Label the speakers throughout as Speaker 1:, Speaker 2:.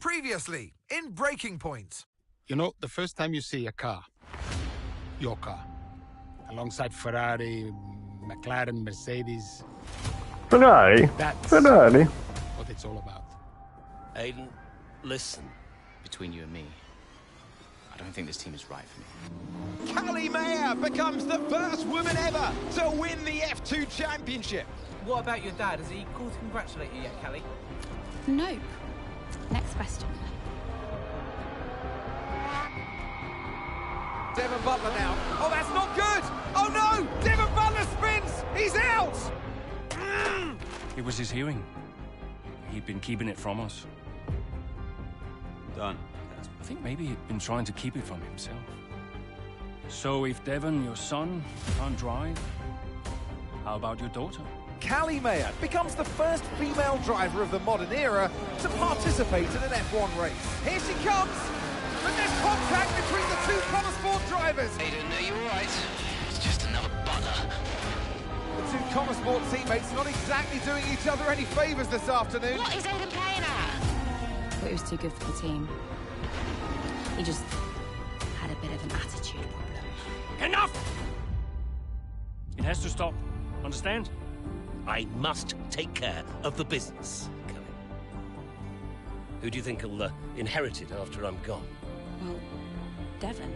Speaker 1: Previously, in Breaking Point.
Speaker 2: You know, the first time you see a car, your car, alongside Ferrari, McLaren, Mercedes,
Speaker 3: Ferrari.
Speaker 2: that's
Speaker 3: Ferrari.
Speaker 2: what it's all about.
Speaker 4: Aiden, listen.
Speaker 5: Between you and me, I don't think this team is right for me.
Speaker 6: Callie Mayer becomes the first woman ever to win the F2 Championship.
Speaker 7: What about your dad? Has he called to congratulate you yet, Callie?
Speaker 8: Nope. Next question.
Speaker 6: Devon Butler now. Oh, that's not good. Oh, no. Devon Butler spins. He's out.
Speaker 9: It was his hearing. He'd been keeping it from us.
Speaker 4: Done.
Speaker 9: I think maybe he'd been trying to keep it from himself. So if Devon, your son, can't drive, how about your daughter?
Speaker 1: Callie Mayer becomes the first female driver of the modern era to participate in an F1 race. Here she comes, and there's contact between the two Connor Sport drivers.
Speaker 5: Aiden, are you alright? It's just another Butler.
Speaker 1: The two Connor Sport teammates not exactly doing each other any favours this afternoon.
Speaker 8: What is Aiden playing at? Thought he was too good for the team. He just had a bit of an attitude problem.
Speaker 9: Enough! It has to stop. Understand?
Speaker 4: I must take care of the business, Callie. Who do you think will inherit it after I'm gone?
Speaker 8: Well, Devon,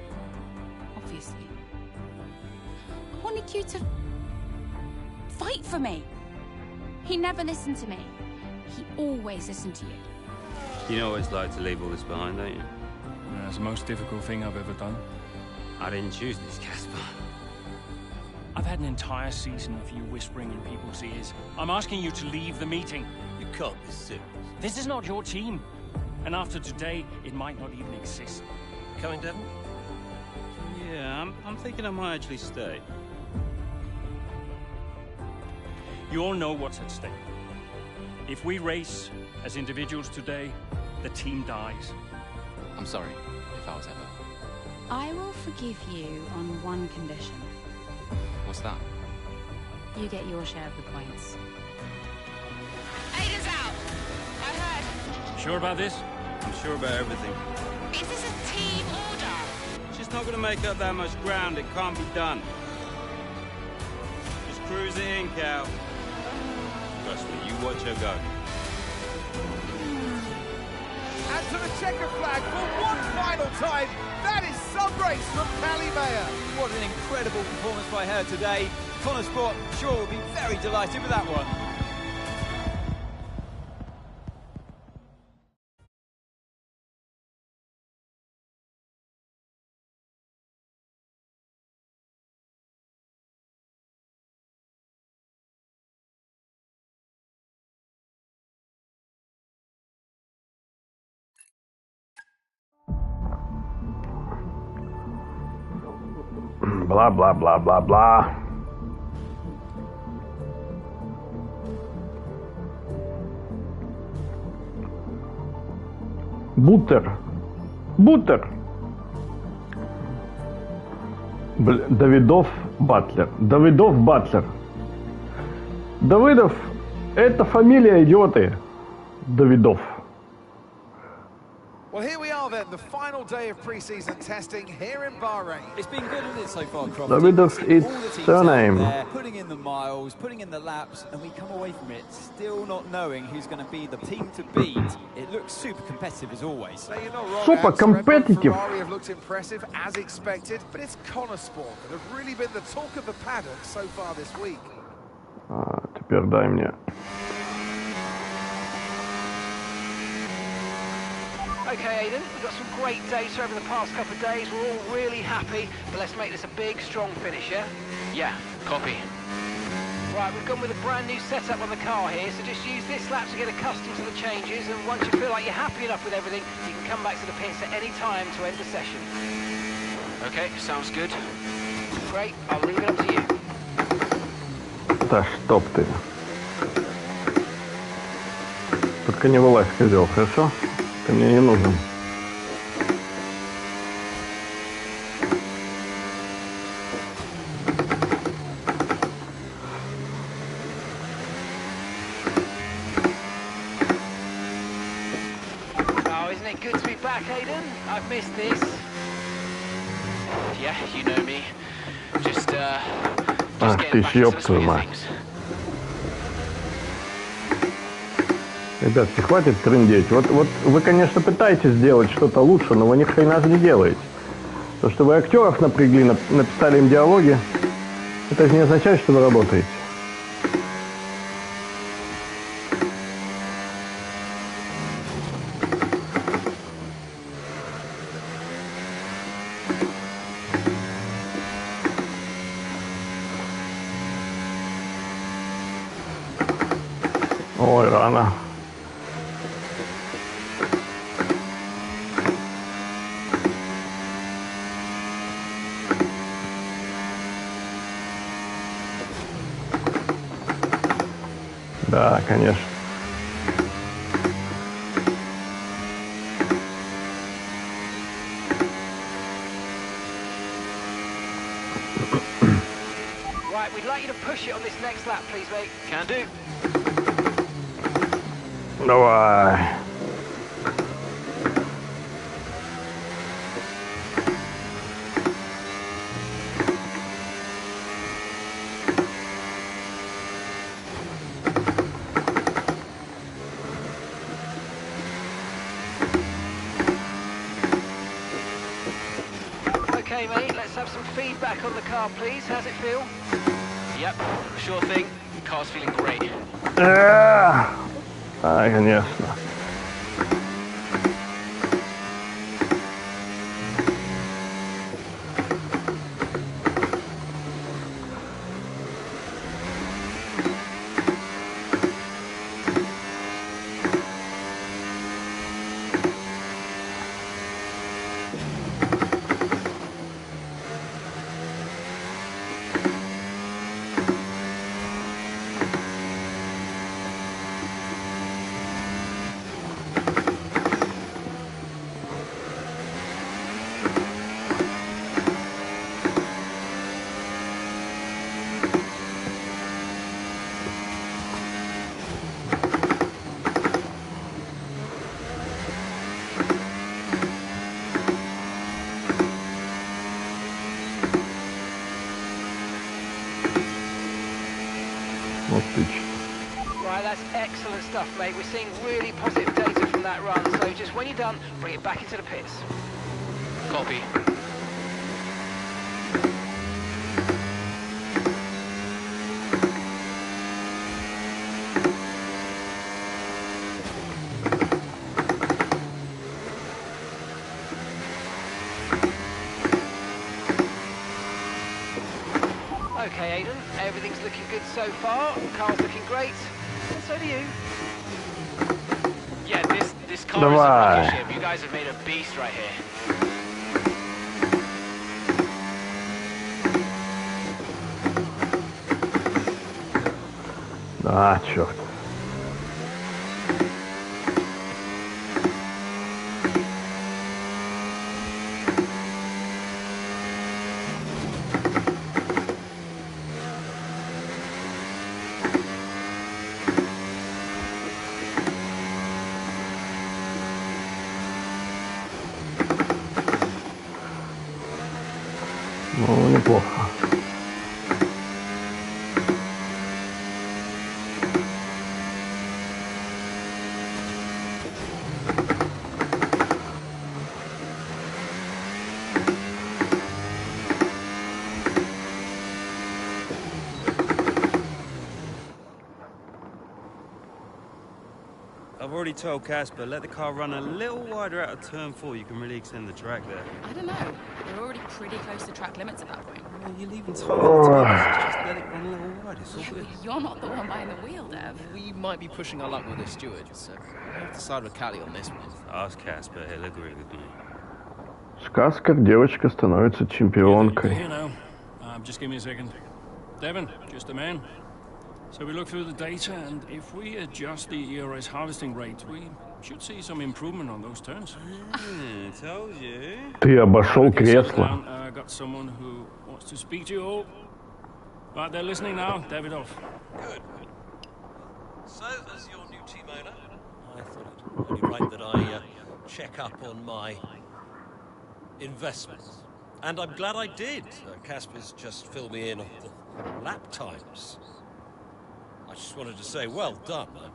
Speaker 8: obviously. I wanted you to fight for me. He never listened to me. He always listened to you.
Speaker 10: You know what it's like to leave all this behind, don't you?
Speaker 9: That's the most difficult thing I've ever done.
Speaker 10: I didn't choose this, Casper.
Speaker 9: I've had an entire season of you whispering in people's ears. I'm asking you to leave the meeting.
Speaker 4: You can't be serious.
Speaker 9: This is not your team. And after today, it might not even exist.
Speaker 4: Coming, Devon?
Speaker 10: Yeah, I'm thinking I might actually stay.
Speaker 9: You all know what's at stake. If we race as individuals today, the team dies.
Speaker 5: I'm sorry, if I was ever.
Speaker 8: I will forgive you on one condition.
Speaker 5: What's that?
Speaker 8: You get your share of the points.
Speaker 11: Aiden's out! I heard.
Speaker 9: Sure about this?
Speaker 10: I'm sure about everything.
Speaker 11: Is this a team order?
Speaker 10: She's not gonna make up that much ground. It can't be done. Just cruise it in, Cal. Trust me, you watch her go.
Speaker 1: And to the checker flag for one final time. That is some race from Callie Mayer.
Speaker 6: What an incredible performance by her today. Connor Sport, sure, will be very delighted with that one.
Speaker 3: Bla bla bla bla bla. Бутер. Бутер. Давидов Батлер. Давидов Батлер. Давидов — это фамилия идиоты. Давидов.
Speaker 1: Well, here we are then, the final day of pre-season testing here in Bahrain.
Speaker 6: It's been good, hasn't it, so far, Crofty?
Speaker 3: Davidov is surname.
Speaker 6: There, putting in the miles, putting in the laps, and we come away from it still not knowing who's going to be the team to beat. It looks super competitive as always.
Speaker 1: Now, you're not wrong,
Speaker 3: Super
Speaker 1: Ants. Red Bull and
Speaker 3: competitive.
Speaker 1: Ferrari have looked impressive as expected, but it's Connor Sport that have really been the talk of the paddock so far this week.
Speaker 3: Теперь дай мне.
Speaker 7: Okay, Aiden, we've got some great data over the past couple of days. We're all really happy, but let's make this a big, strong finish, yeah?
Speaker 5: Yeah, copy.
Speaker 7: Right, we've gone with a brand new setup on the car here, so just use this lap to get accustomed to the changes, and once you feel like you're happy enough with everything, you can come back to the pits at any time to end the session.
Speaker 5: Okay, sounds good.
Speaker 7: Great, I'll leave it up to you.
Speaker 3: Да чтоб ты. Только не вылазь, козел, хорошо? Ты мне не нужен.
Speaker 7: Oh, isn't Can't miss this. Yeah, you know me. Just
Speaker 3: Ах ты, ёб твою мать. Ребятки, хватит трындеть. Вот вы, конечно, пытаетесь сделать что-то лучше, но вы ни хрена же не делаете. То, что вы актеров напрягли, написали им диалоги, это же не означает, что вы работаете. Ой, рано. Да, конечно.
Speaker 7: Right, we'd like you to push it on this next lap, please, mate. Can do.
Speaker 3: Давай.
Speaker 7: Okay, mate, let's have some feedback on the car, please. How's it feel?
Speaker 5: Yep, sure thing. Car's feeling great.
Speaker 3: Ай, конечно.
Speaker 7: Right, that's excellent stuff, mate. We're seeing really positive data from that run, so just when you're done, bring it back into the pits.
Speaker 5: Copy.
Speaker 7: Okay, Aiden, everything's looking good so far. Car's looking great. And so do you.
Speaker 5: Yeah, this car
Speaker 3: Давай.
Speaker 5: is a rocket ship. You guys have made a beast right here.
Speaker 3: А, черт. Ну, неплохо.
Speaker 10: I've already told Casper, let the car run a little wider out of turn 4. You can really extend the track there.
Speaker 8: I don't know. We're already pretty close to track limits at that point.
Speaker 10: Well, you're leaving time on the tires. Just let it run a little wide. It's all
Speaker 8: Yeah,
Speaker 10: good.
Speaker 8: but you're not the one behind the wheel, Dev.
Speaker 12: We might be pushing our luck with this steward, so we have to side with Callie on this one.
Speaker 10: Ask Casper, he'll agree with me.
Speaker 3: Сказка, девочка становится чемпионкой.
Speaker 9: Here now. Just give me a second. Devon, just a man. So we look through the data, and if we adjust the ERS harvesting rate, we should see some improvement on those turns.
Speaker 10: Told you.
Speaker 3: Ты обошел кресло.
Speaker 9: Got someone who wants to speak to you all. Right, they're listening now. Davidoff.
Speaker 4: Good. So, as your new team owner, I thought it would be right that I check up on my investment. And I'm glad I did. Casper's just filled me in on the lap times. I just wanted to say, well done. I'm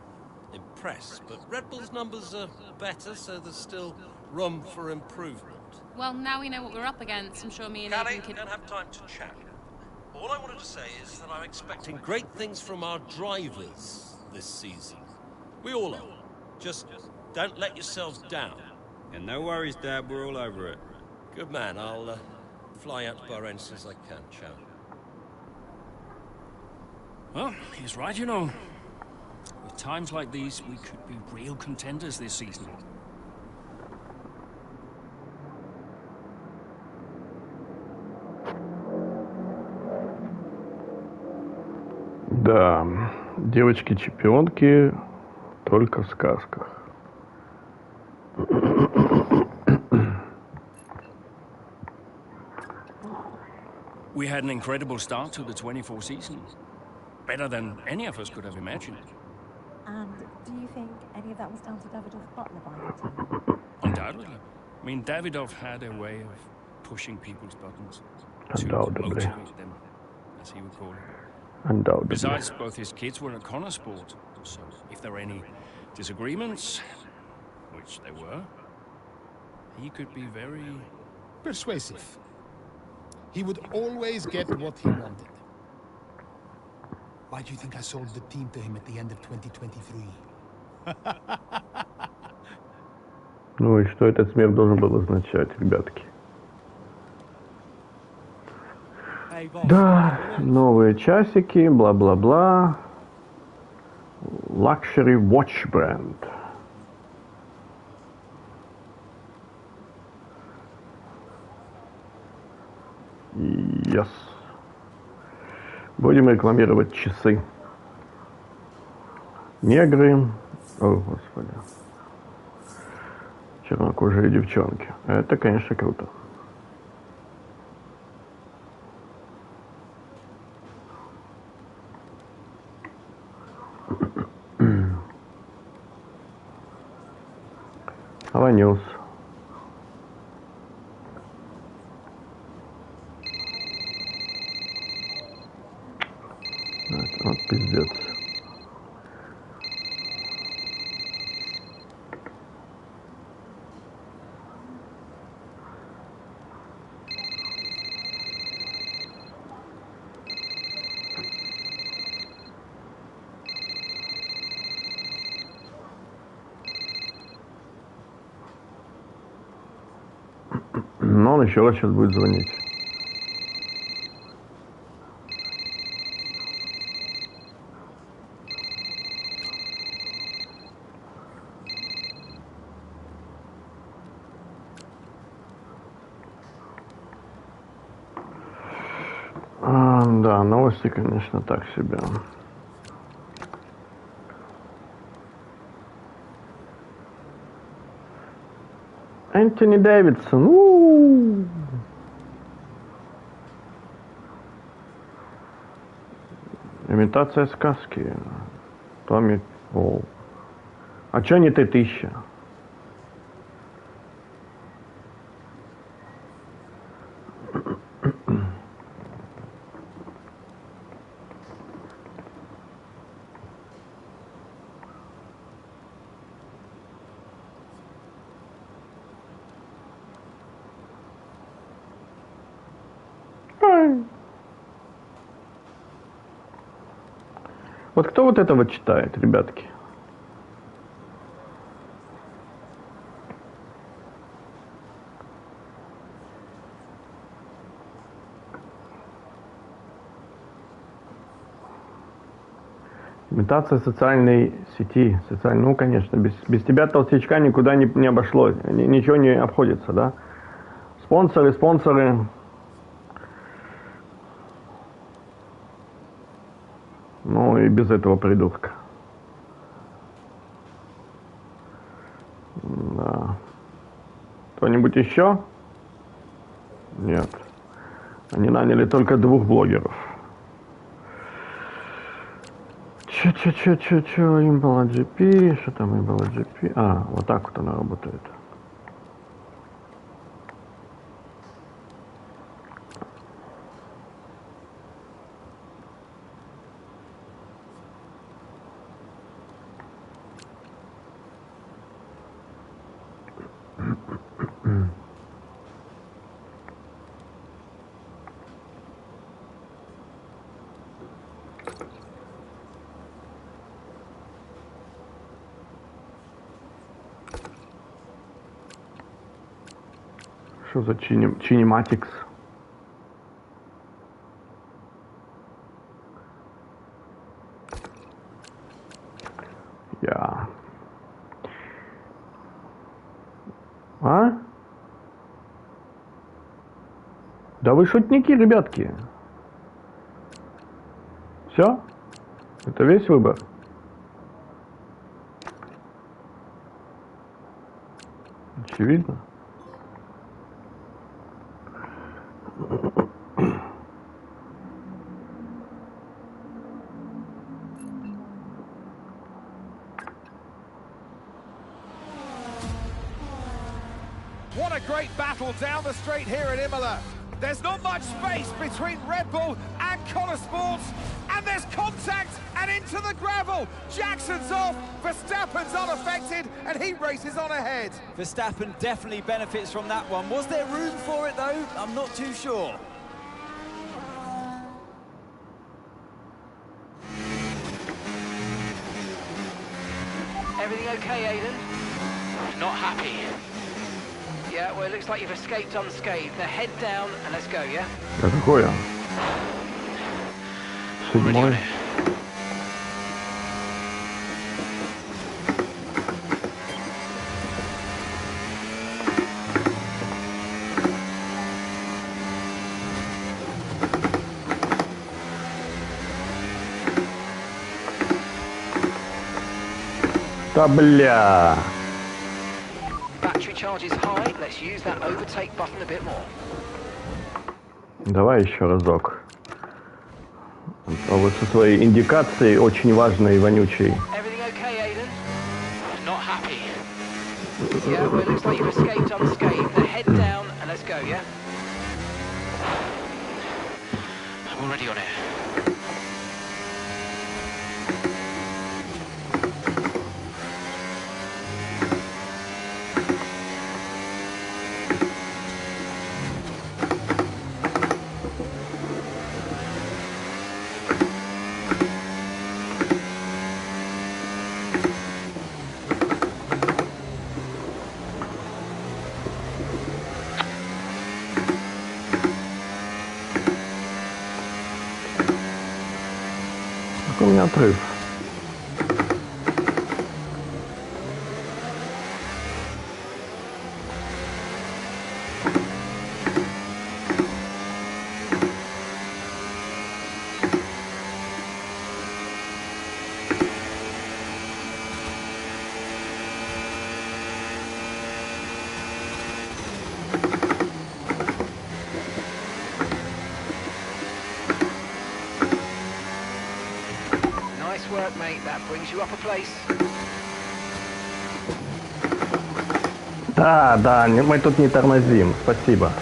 Speaker 4: impressed. But Red Bull's numbers are better, so there's still room for improvement.
Speaker 13: Well, now we know what we're up against. I'm sure me and
Speaker 4: Callie,
Speaker 13: Aidan can...
Speaker 4: don't have time to chat. All I wanted to say is that I'm expecting great things from our drivers this season. We all are. Just don't let yourselves down.
Speaker 10: And no worries, Dad. We're all over it.
Speaker 4: Good man. I'll fly out to Bahrain as soon as I can. Ciao.
Speaker 9: Well, he's right, you know. With times like these, we could be real contenders this season.
Speaker 3: Да, девочки-чемпионки только в сказках.
Speaker 9: We had an incredible start to the 24 season. Better than any of us could have imagined.
Speaker 14: And do you think any of that was down to Davidoff Butler buying the team?
Speaker 9: Undoubtedly. I mean, Davidoff had a way of pushing people's buttons. To
Speaker 3: Undoubtedly.
Speaker 9: motivate them, as he would call it.
Speaker 3: Undoubtedly.
Speaker 9: Besides, both his kids were at Connor Sport, so if there were any disagreements, which there were, he could be very...
Speaker 2: persuasive. He would always get what he wanted. Why do you think I sold the team to him at the end of 2023?
Speaker 3: Ну и что этот смех должен был означать, ребятки? Да, новые часики, бла-бла-бла. Luxury watch brand. Yes. Будем рекламировать часы. Негры. О, господи. Чернокожие девчонки. Это, конечно, круто. Аванюс. Вот пиздец. Но он еще раз сейчас будет звонить. Да, новости, конечно, так себе. Энтони Дэвидсон. Имитация сказки. Томми Пол. А чё не Т-1000? Вот кто вот это вот читает, ребятки? Имитация социальной сети. Ну, конечно, без тебя, толстячка, никуда не обошлось. Ничего не обходится, да? Спонсоры. Ну и без этого придурка. Да. Кто-нибудь еще? Нет. Они наняли только 2 блогеров. Им было GP, что там им было GP? А, вот так вот она работает. Что за Cinematics? Я. А? Да вы шутники, ребятки. Все? Это весь выбор? Очевидно.
Speaker 1: What a great battle down the straight here at Imola. There's not much space between Red Bull and Connor Sports, and there's contact and into the gravel. Jackson's off, Verstappen's unaffected, and he races on ahead.
Speaker 6: Verstappen definitely benefits from that one. Was there room for it though? I'm not too sure.
Speaker 7: Everything okay, Aiden?
Speaker 12: Not happy.
Speaker 7: Yeah, well, it looks like you've escaped unscathed. Now head down and let's go, yeah?
Speaker 3: А какой я? 7-й. Да бля.
Speaker 7: Battery charge is high. Let's use that overtake button a bit more.
Speaker 3: Давай еще разок. А вот со своей индикацией очень важной и вонючей.
Speaker 7: Everything okay, Aiden?
Speaker 12: Not happy.
Speaker 7: Yeah, well, it looks like you've escaped unscathed. Now head down and let's go, yeah?
Speaker 12: I'm already on it.
Speaker 3: Какой у меня отрыв?
Speaker 7: Nice work, mate. That brings you up a place.
Speaker 3: Да, да, мы тут не тормозим. Спасибо.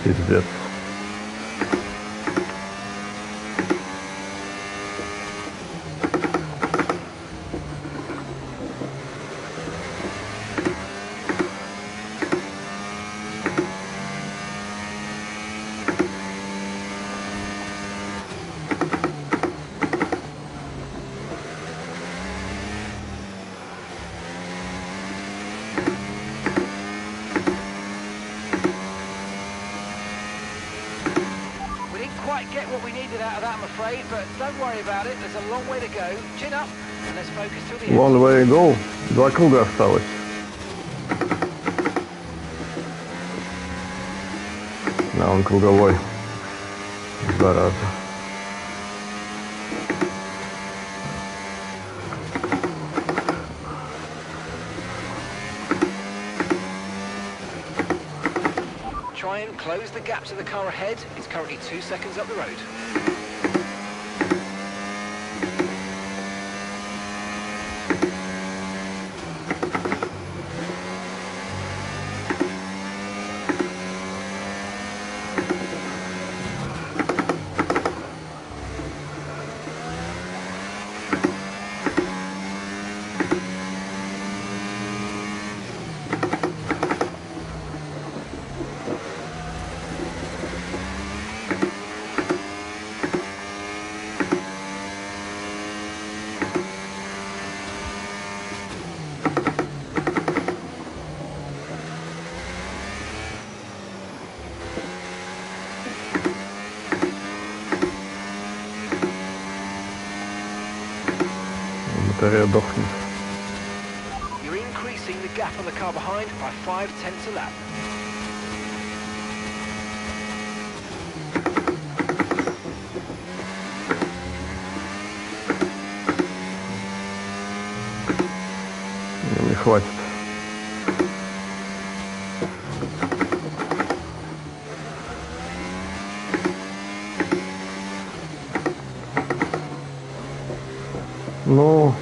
Speaker 3: Пиздец.
Speaker 7: Quite get what we needed out of that, I'm afraid, but don't worry about it. There's a long way to go. Chin up, and let's focus till the end.
Speaker 3: Long way to go. 2 круга осталось. Да, он круговой. Зараза.
Speaker 7: Try and close the gap to the car ahead. It's currently 2 seconds up the road.
Speaker 3: Батарея дохнет.
Speaker 7: You're increasing the gap on the car behind by 0.5 a lap.
Speaker 3: Не хватит. Ну,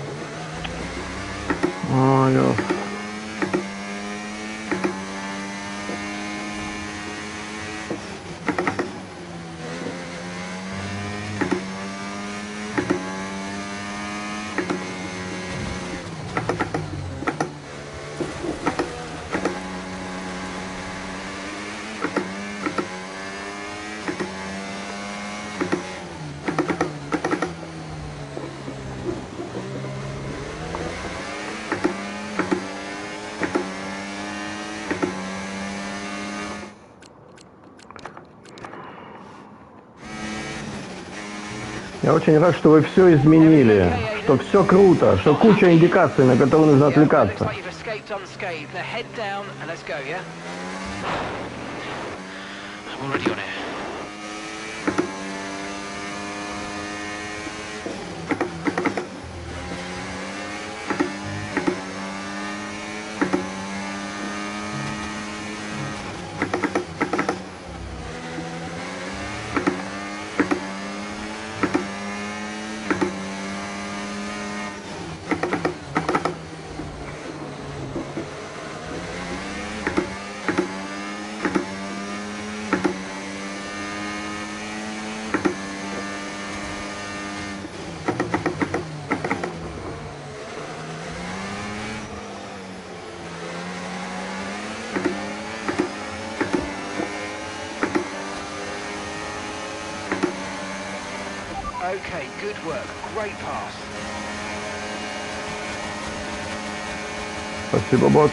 Speaker 3: я очень рад, что вы все изменили, что все круто, что куча индикаций, на которые нужно отвлекаться.
Speaker 7: Okay, good work. Great pass.
Speaker 3: Спасибо, бот.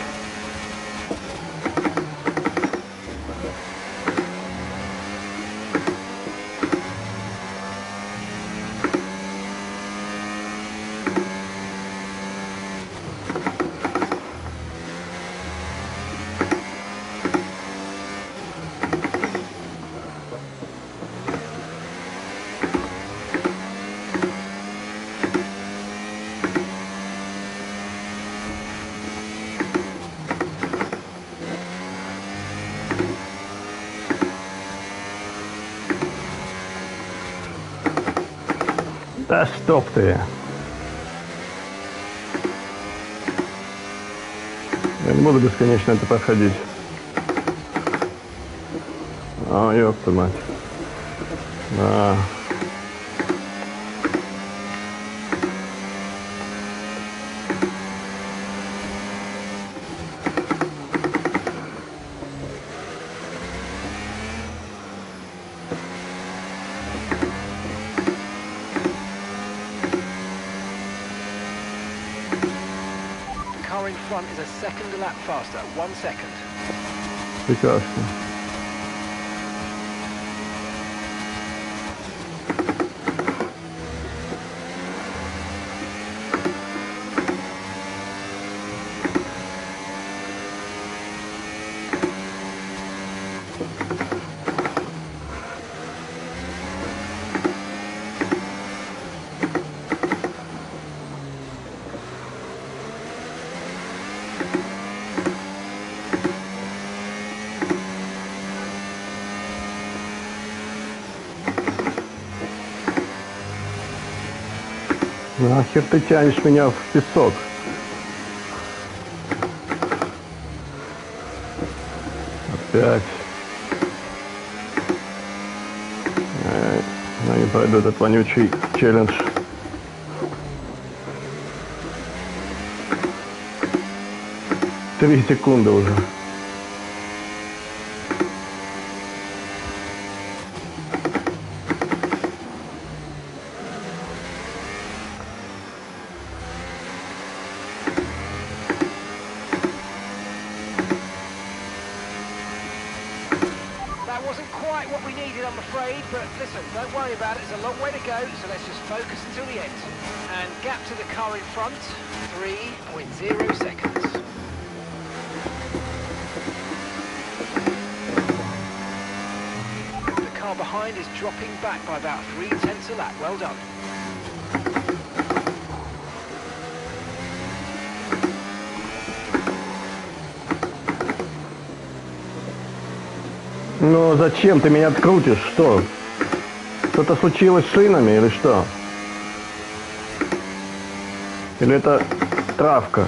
Speaker 3: Да стоп ты! Я не буду бесконечно это проходить. А, ёпта мать. Да.
Speaker 7: The car in front is a second a lap faster, 1 second.
Speaker 3: Прекрасно. Нахер ты тянешь меня в песок? Опять. Я не пройду этот вонючий челлендж. Три секунды уже.
Speaker 7: That wasn't quite what we needed, I'm afraid, but listen, don't worry about it. There's a long way to go, so let's just focus until the end. And gap to the car in front, 3.0 seconds. The car behind is dropping back by about 0.3 a lap. Well done.
Speaker 3: Ну зачем ты меня открутишь? Что? Что-то случилось с шинами или что? Или это травка?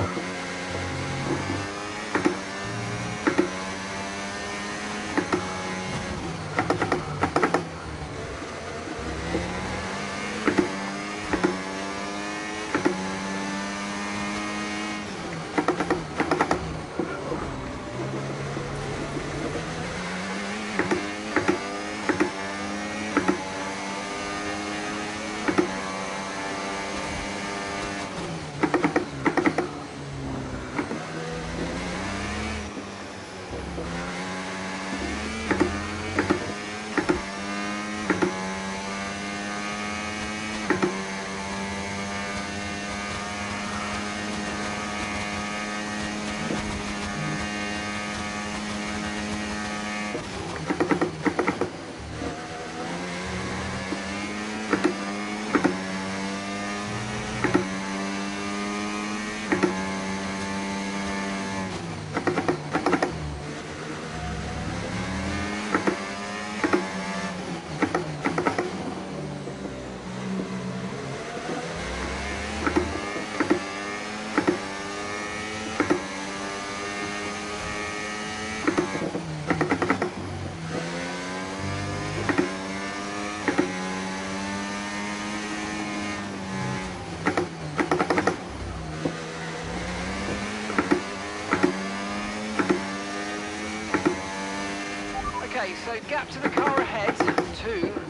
Speaker 7: Okay, so gap to the car ahead,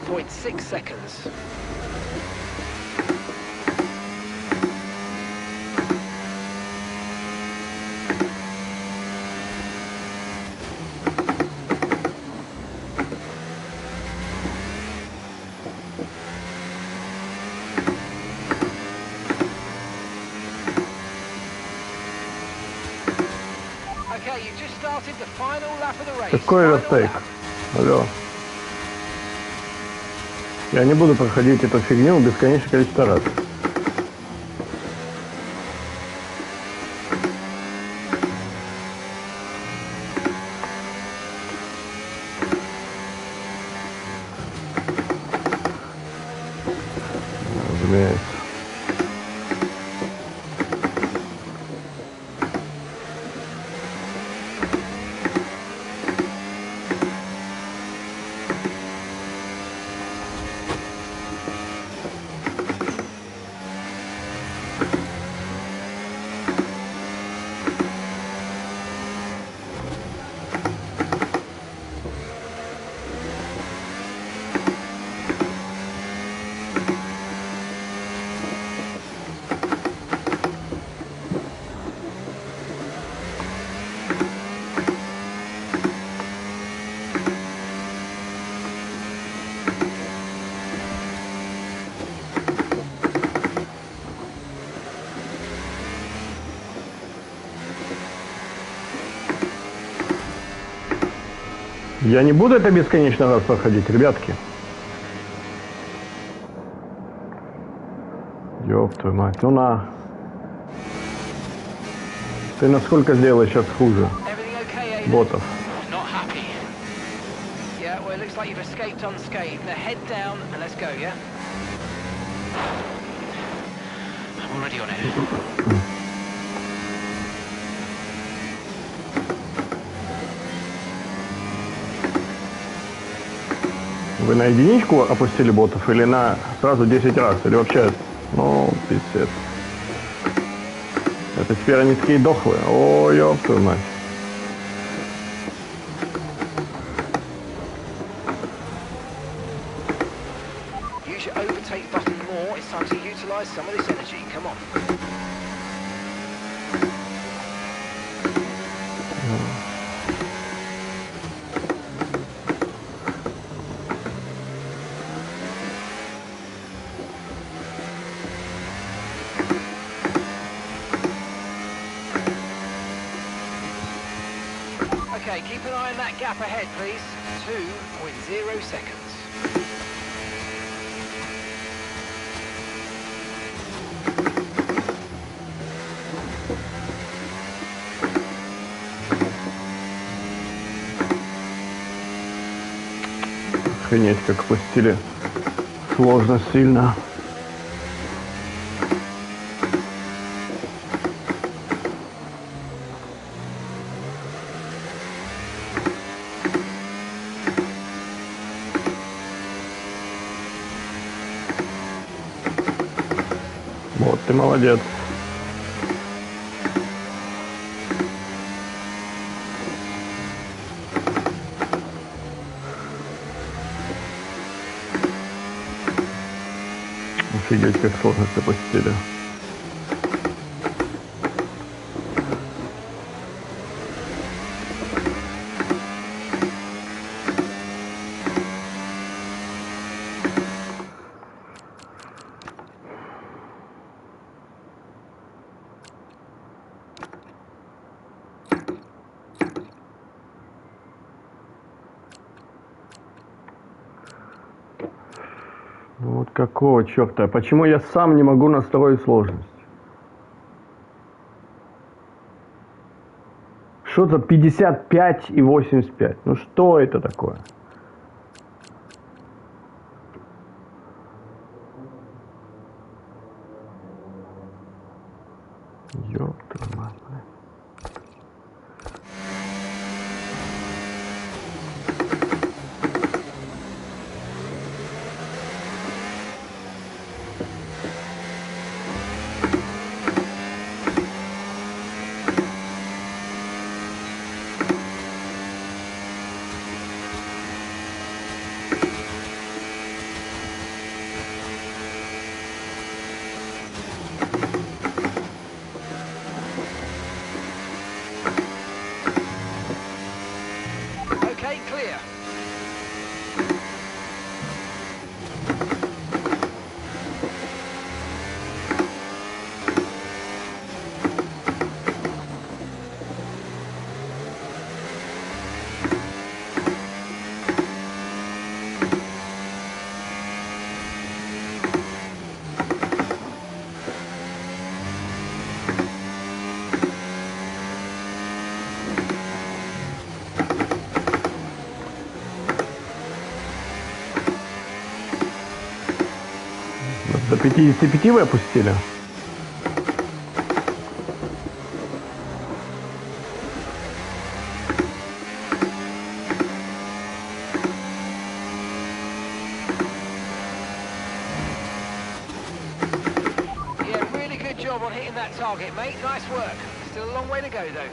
Speaker 7: 2.6 seconds. Okay, you just started the final lap of the race.
Speaker 3: Какой растейк? Алло. Я не буду проходить эту фигню бесконечное количество раз. Разумеется. Я не буду это бесконечно раз проходить, ребятки. Ёб твою мать, ну на. Ты насколько сделаешь сейчас хуже ботов?
Speaker 7: Not happy. Yeah, well, it looks like you've escaped unscathed. Now head down and let's go, yeah? I'm already on it.
Speaker 3: Вы на единичку опустили ботов или на сразу 10 раз? Или вообще, ну, пиздец. Это теперь они такие дохлые. Ой, ёб твою мать.
Speaker 7: Use your overtake button more. It's time to utilize some of this energy. Come on. Okay, keep an eye on that gap ahead, please. 2.0 seconds.
Speaker 3: Охренеть, как опустили. Сложно сильно. Вот, ты молодец. Офигеть, как сложно все посетили. Вот какого черта? Почему я сам не могу настроить сложность? Что за 55 и 85? Ну что это такое? Ёб твою мать.
Speaker 7: Okay, clear.
Speaker 3: До 55 вы опустили?
Speaker 7: Yeah, really good job on hitting that target, mate. Nice work. Still a long way to go, though.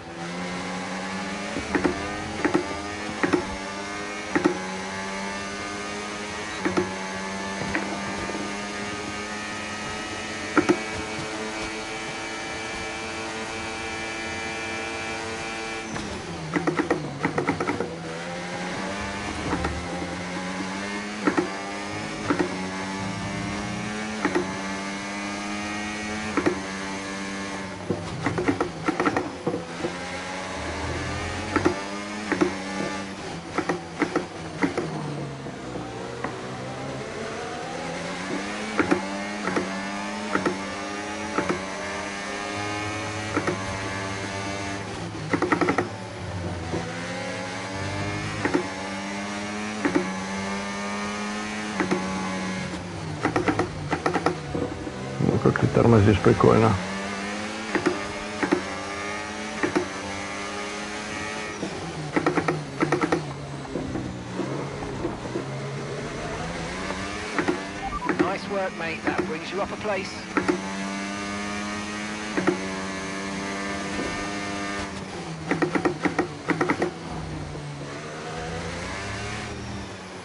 Speaker 3: как ты тормозишь прикольно.
Speaker 7: Nice work, mate. That brings you up a place.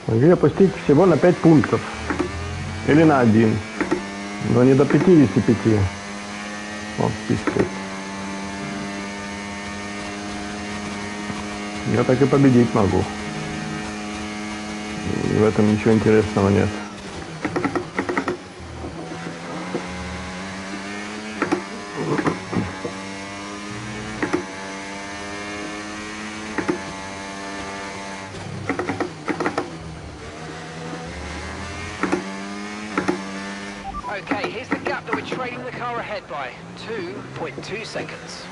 Speaker 3: Могли опустить всего на 5 пунктов. Или на 1. Но не до 55. Вот, пиздец. Я так и победить могу. В этом ничего интересного нет.
Speaker 7: Okay, here's the gap that we're trailing the car ahead by. 2.2 seconds.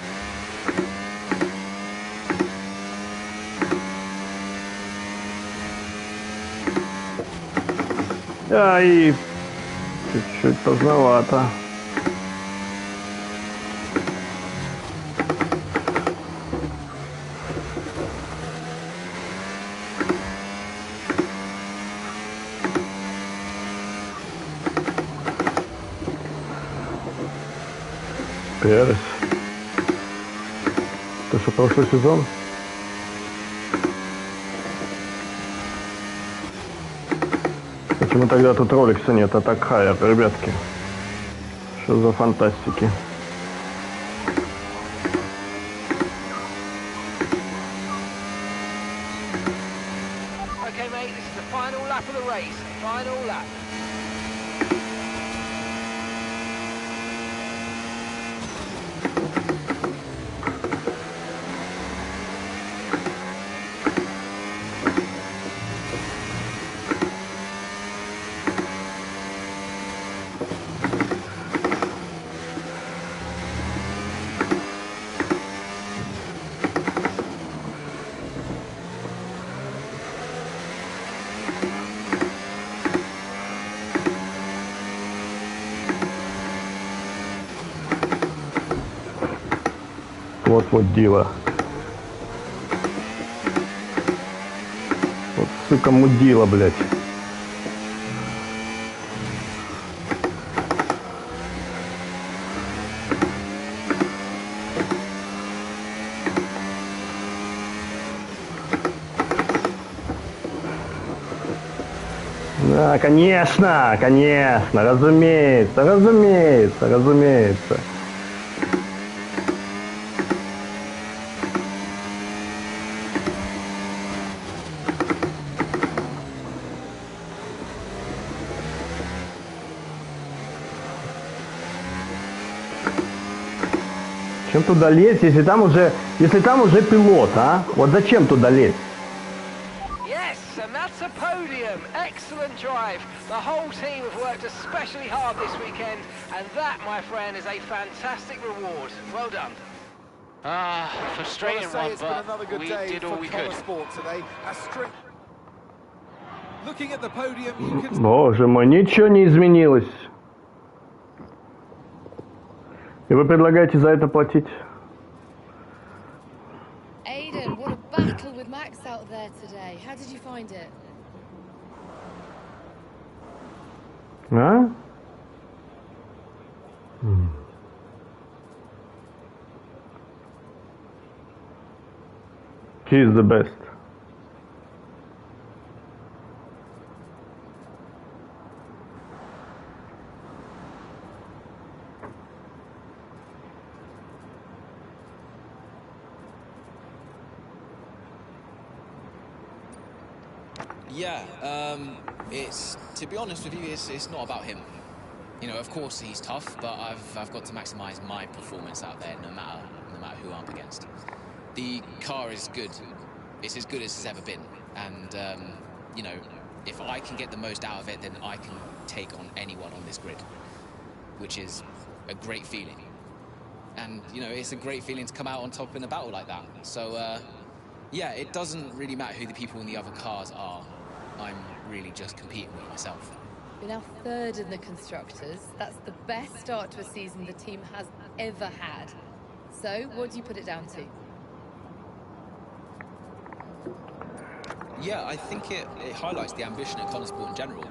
Speaker 3: Ай, чуть-чуть поздновато. Перес. Это что, прошлый сезон? Почему тогда тут роликса нет, а так хайер, ребятки? Что за фантастики?
Speaker 7: Okay, mate, this is the final lap of the race. Final lap.
Speaker 3: Вот дила. Вот, сука, мудила, блядь. Да, конечно, конечно, разумеется, разумеется, разумеется. Зачем туда лезть, если там уже пилот, а? Вот зачем туда лезть?
Speaker 7: Yes, and that's a podium. Excellent drive. The whole team have worked especially hard this weekend, and that, my friend, is a fantastic reward. Well done.
Speaker 12: Frustrating one,
Speaker 1: It's been another
Speaker 12: but
Speaker 1: good
Speaker 12: we
Speaker 1: day
Speaker 12: did all
Speaker 1: for
Speaker 12: we could.
Speaker 1: Sport today. Looking at the podium, you can...
Speaker 3: Боже мой, ничего не изменилось. И вы предлагаете за это платить?
Speaker 15: Aiden, what a battle with Max out there today. How did you find it?
Speaker 3: А? He is the best.
Speaker 5: Yeah, it's, to be honest with you, it's not about him. You know, of course he's tough, but I've got to maximise my performance out there, no matter who I'm up against. The car is good. It's as good as it's ever been, and you know, if I can get the most out of it, then I can take on anyone on this grid, which is a great feeling. And you know, it's a great feeling to come out on top in a battle like that. So yeah, it doesn't really matter who the people in the other cars are. I'm really just competing with myself.
Speaker 15: You're now third in the Constructors. That's the best start to a season the team has ever had. So, what do you put it down to?
Speaker 5: Yeah, I think it highlights the ambition at Connorsport in general.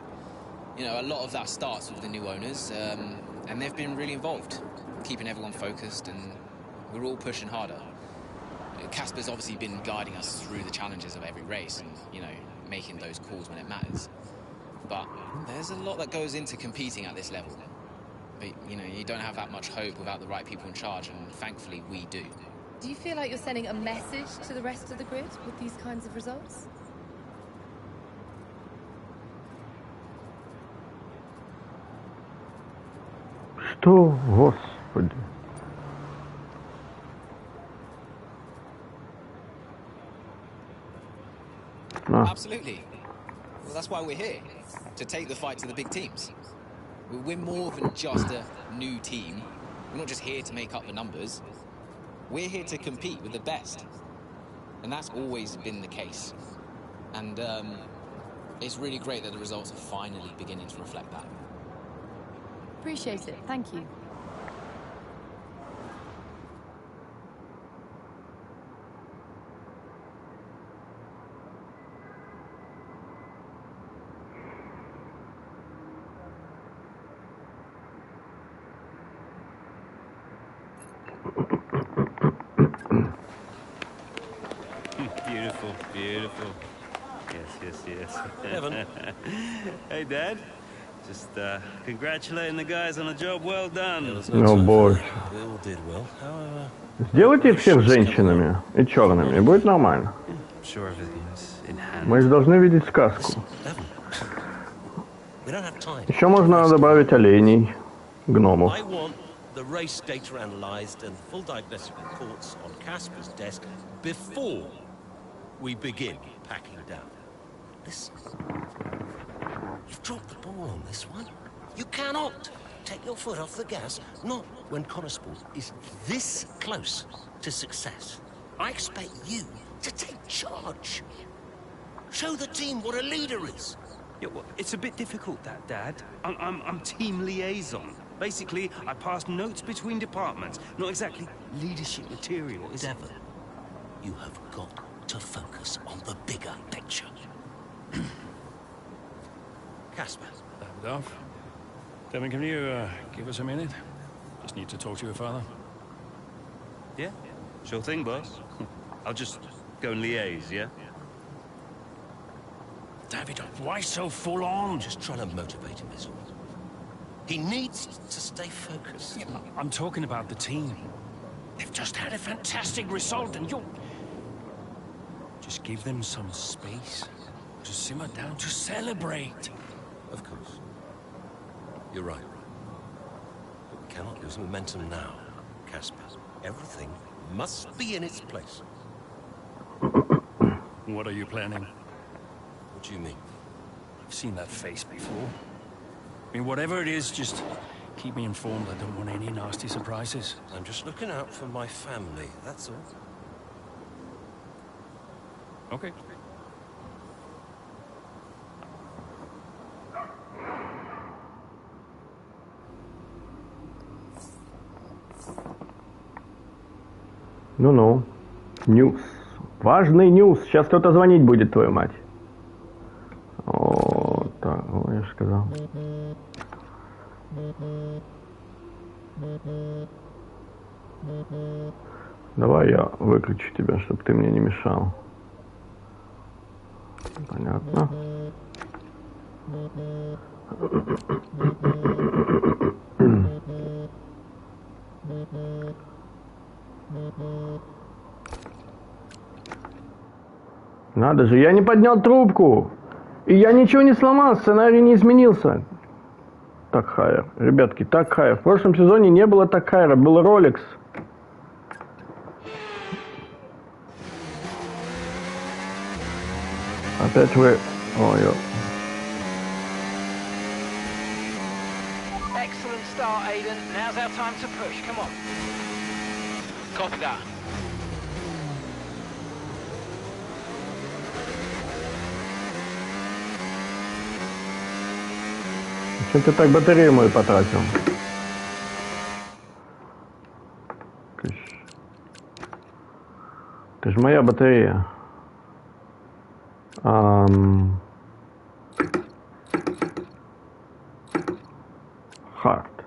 Speaker 5: You know, a lot of that starts with the new owners, and they've been really involved, keeping everyone focused, and we're all pushing harder. Casper's obviously been guiding us through the challenges of every race and, you know, making those calls when it matters. But there's a lot that goes into competing at this level. But, you know, you don't have that much hope without the right people in charge, and thankfully we do.
Speaker 15: Do you feel like you're sending a message to the rest of the grid with these kinds of results?
Speaker 3: Что, Господи?
Speaker 5: Absolutely. Well, that's why we're here, to take the fight to the big teams. We're more than just a new team. We're not just here to make up the numbers. We're here to compete with the best. And that's always been the case. And it's really great that the results are finally beginning to reflect that.
Speaker 15: Appreciate it. Thank you.
Speaker 10: Beautiful, beautiful. Yes.
Speaker 4: Evan.
Speaker 10: Hey, Dad. Just congratulating the guys on a job well done.
Speaker 3: О боже.
Speaker 4: Bill did well. However,
Speaker 3: Сделайте их всех женщинами и черными, и будет нормально.
Speaker 10: Sure everything's in hand.
Speaker 3: Мы же должны видеть сказку.
Speaker 4: we don't have time.
Speaker 3: Еще можно добавить оленей, гномов.
Speaker 4: I want the race data analysed and full diagnostic reports on Casper's desk before we begin packing down. Listen, you've dropped the ball on this one. You cannot take your foot off the gas, not when Connorsport is this close to success. I expect you to take charge. Show the team what a leader is.
Speaker 10: Yeah, well, it's a bit difficult, that, Dad. I'm team liaison. Basically, I pass notes between departments. Not exactly leadership material, is it?
Speaker 4: Devon, you have got to focus on the bigger picture. Casper.
Speaker 9: Davidoff. Devon, can you give us a minute? Just need to talk to your father.
Speaker 10: Yeah, sure thing, boss. I'll just go and liaise, yeah?
Speaker 9: Davidoff, why so full on?
Speaker 4: Just trying to motivate him, is all. He needs to stay focused.
Speaker 9: Yeah, I'm talking about the team. They've just had a fantastic result, and you're... Just give them some space to simmer down, to celebrate.
Speaker 4: Of course. You're right. But we cannot lose momentum now, Casper. Everything must be in its place.
Speaker 9: What are you planning?
Speaker 4: What do you mean?
Speaker 9: I've seen that face before. I mean, whatever it is, just keep me informed. I don't want any nasty surprises.
Speaker 4: I'm just looking out for my family, that's all.
Speaker 9: Okay.
Speaker 3: Ну-ну. Ньюс. Важный ньюс. Сейчас кто-то звонить будет, твою мать. О, так, я же сказал. Давай я выключу тебя, чтобы ты мне не мешал. Понятно. Надо же, я не поднял трубку. И я ничего не сломал, сценарий не изменился. Так Хайер. Ребятки, так Хайер. В прошлом сезоне не было так Хайера, был Ролекс. Опять вы... Ой-ой.
Speaker 7: Excellent start, Aiden. Now's our time to push. Come on. Copy that.
Speaker 3: Зачем ты так батарею мою потратил? Это же моя батарея. Хард.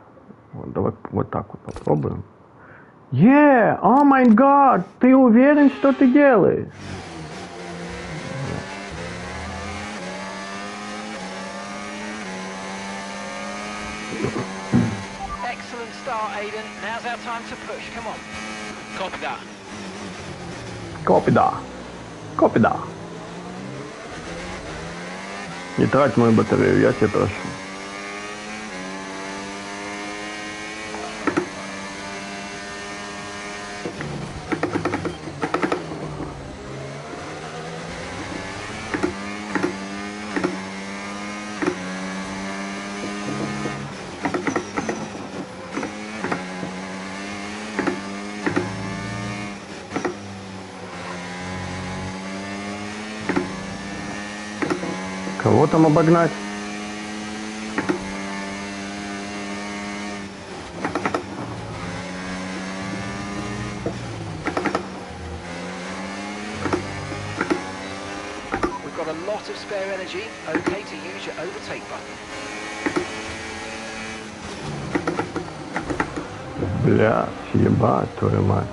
Speaker 3: Вот, давай вот так вот попробуем. О май гад! Ты уверен, что ты делаешь?
Speaker 7: Excellent start, Aiden. Now's our time to push. Come on. Copy that.
Speaker 3: Copy that. Copy that. Не трать мою батарею, я тебя прошу. Кого там обогнать?
Speaker 7: We've got a lot of spare energy. Okay to use your overtake button.
Speaker 3: Бля, ебать твою мать.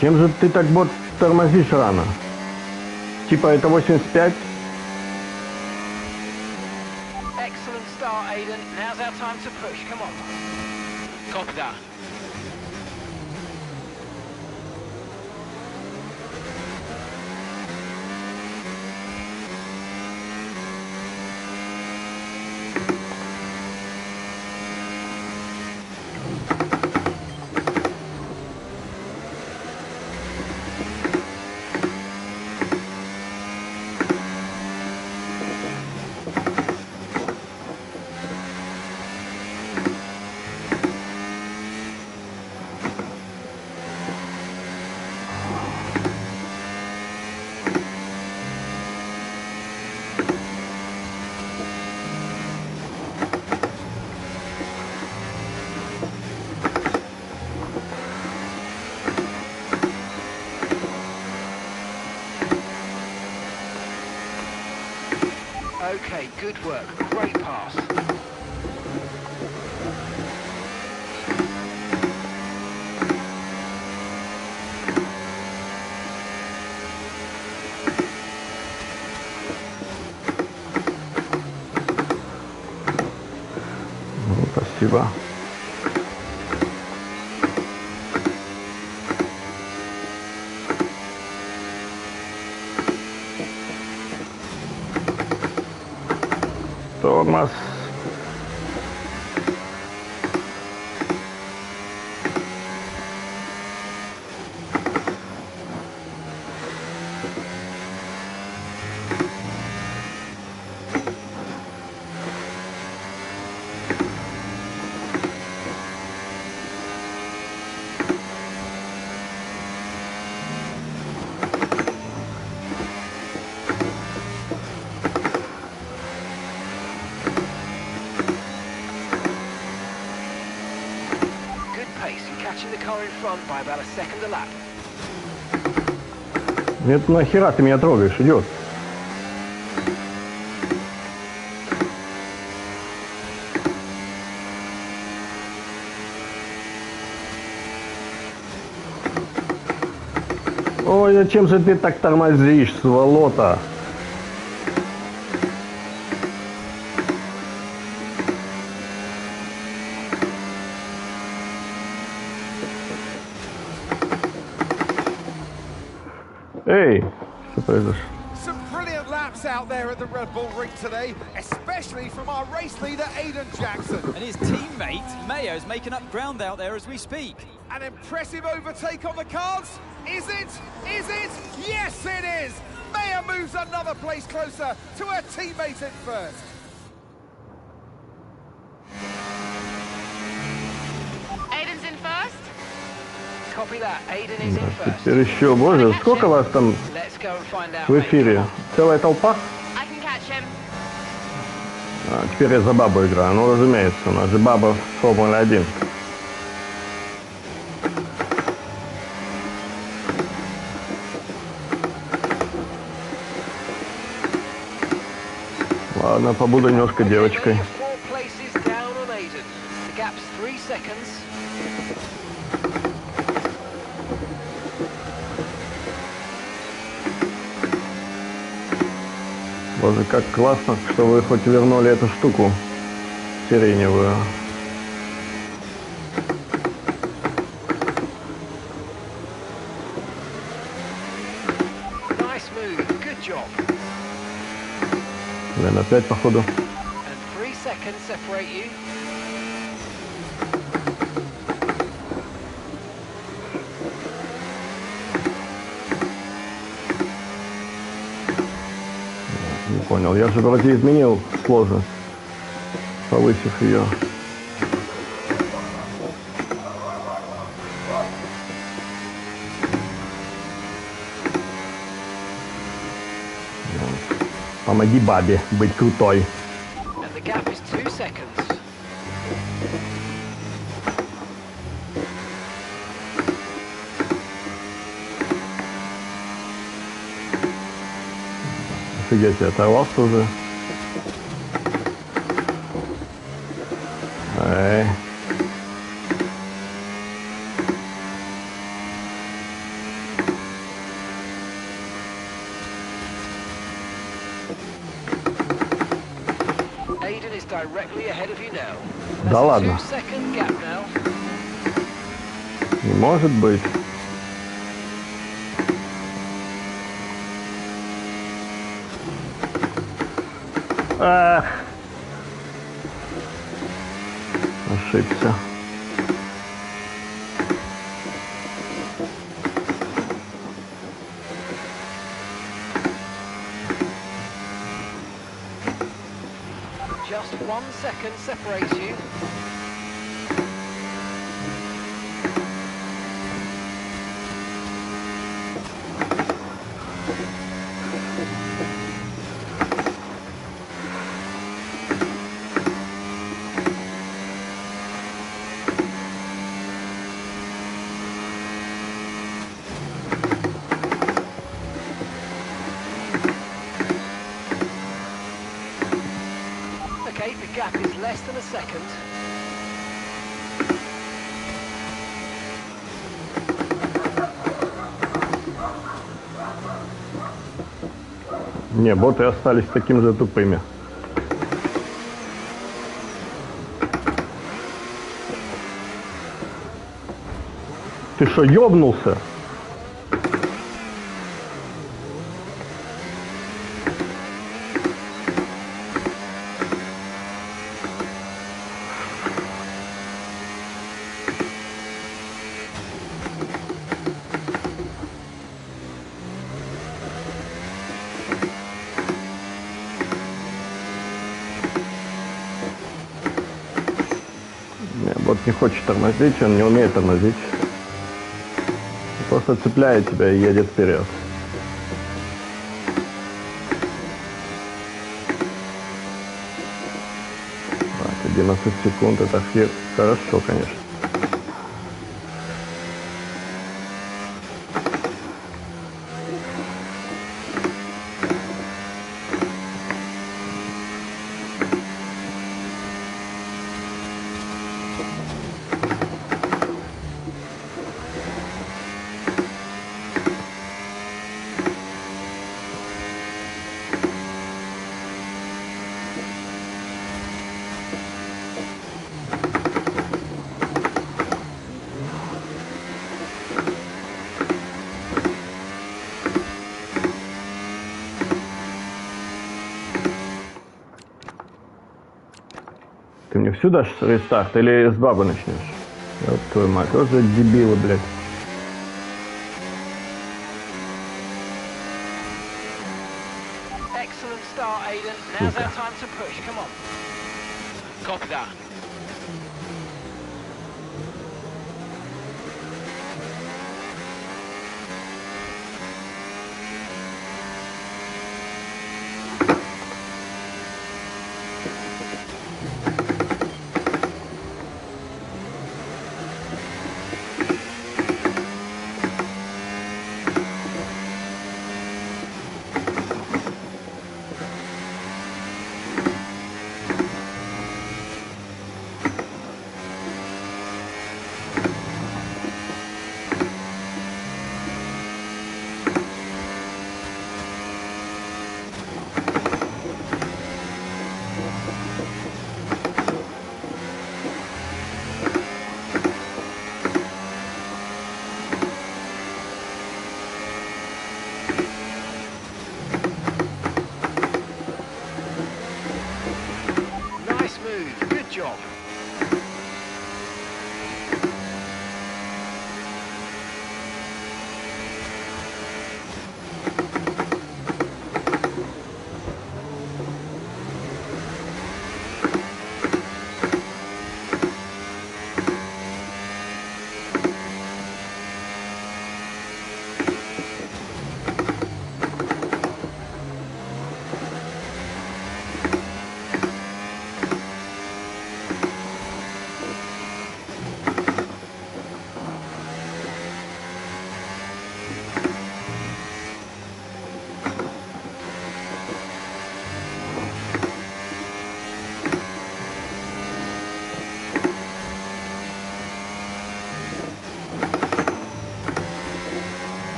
Speaker 3: Чем же ты так вот тормозишь рано? Типа это 85?
Speaker 7: Excellent start, Aiden. Now's our time to push. Come on. Copy that. Okay, good work. Great pass.
Speaker 3: Ну, спасибо. Тормоз.
Speaker 7: Catching the car in front by about a second a lap.
Speaker 3: Нет, нахера ты меня трогаешь, идиот? Ой, зачем же ты так тормозишь, сволота? Эй, что произошло?
Speaker 1: Some brilliant laps out there at the Red Bull Ring today, especially from our race leader, Aiden Jackson.
Speaker 6: And his teammate, Mayo's making up ground out there as we speak.
Speaker 1: An impressive overtake on the cards. Is it? Is it? Yes, it is. Mayo moves another place closer to her teammate in first.
Speaker 11: Aiden's in first.
Speaker 7: Copy that. Aiden is in first.
Speaker 3: Теперь еще, боже, сколько вас там?
Speaker 7: Let's go and find out.
Speaker 3: В эфире. Целая толпа?
Speaker 11: I can catch him.
Speaker 3: А, теперь я за бабу играю. Ну, разумеется, у нас же баба в Формуле 1. Ладно, побуду немножко девочкой.
Speaker 7: 4 places down on Aiden. The gap's 3 seconds.
Speaker 3: Боже, как классно, что вы хоть вернули эту штуку сиреневую.
Speaker 7: Nice move. Good job.
Speaker 3: Блин, опять походу.
Speaker 7: And 3 seconds separate you.
Speaker 3: Не понял. Я же вроде изменил сложность, повысив ее. Помоги бабе быть крутой.
Speaker 7: And the gap is 2 seconds.
Speaker 3: Офигеть, я оторвался уже. Эй.
Speaker 7: Aiden is directly ahead of you now.
Speaker 3: Да ладно.
Speaker 7: 2-second gap now.
Speaker 3: Не может быть. Ах. Ошибся.
Speaker 7: Just 1 second separates you. Okay, the gap is less than a second.
Speaker 3: Не, боты остались такими же тупыми. Ты что, ёбнулся? Бот не хочет тормозить, он не умеет тормозить. Просто цепляет тебя и едет вперед. Так, 11 секунд, это хорошо, конечно. Ты мне всю дашь рестарт или с бабы начнешь? Вот твою мать, вот же дебилы, блядь.
Speaker 7: Excellent start, Aiden. Now's our time to push. Come on. Copy that.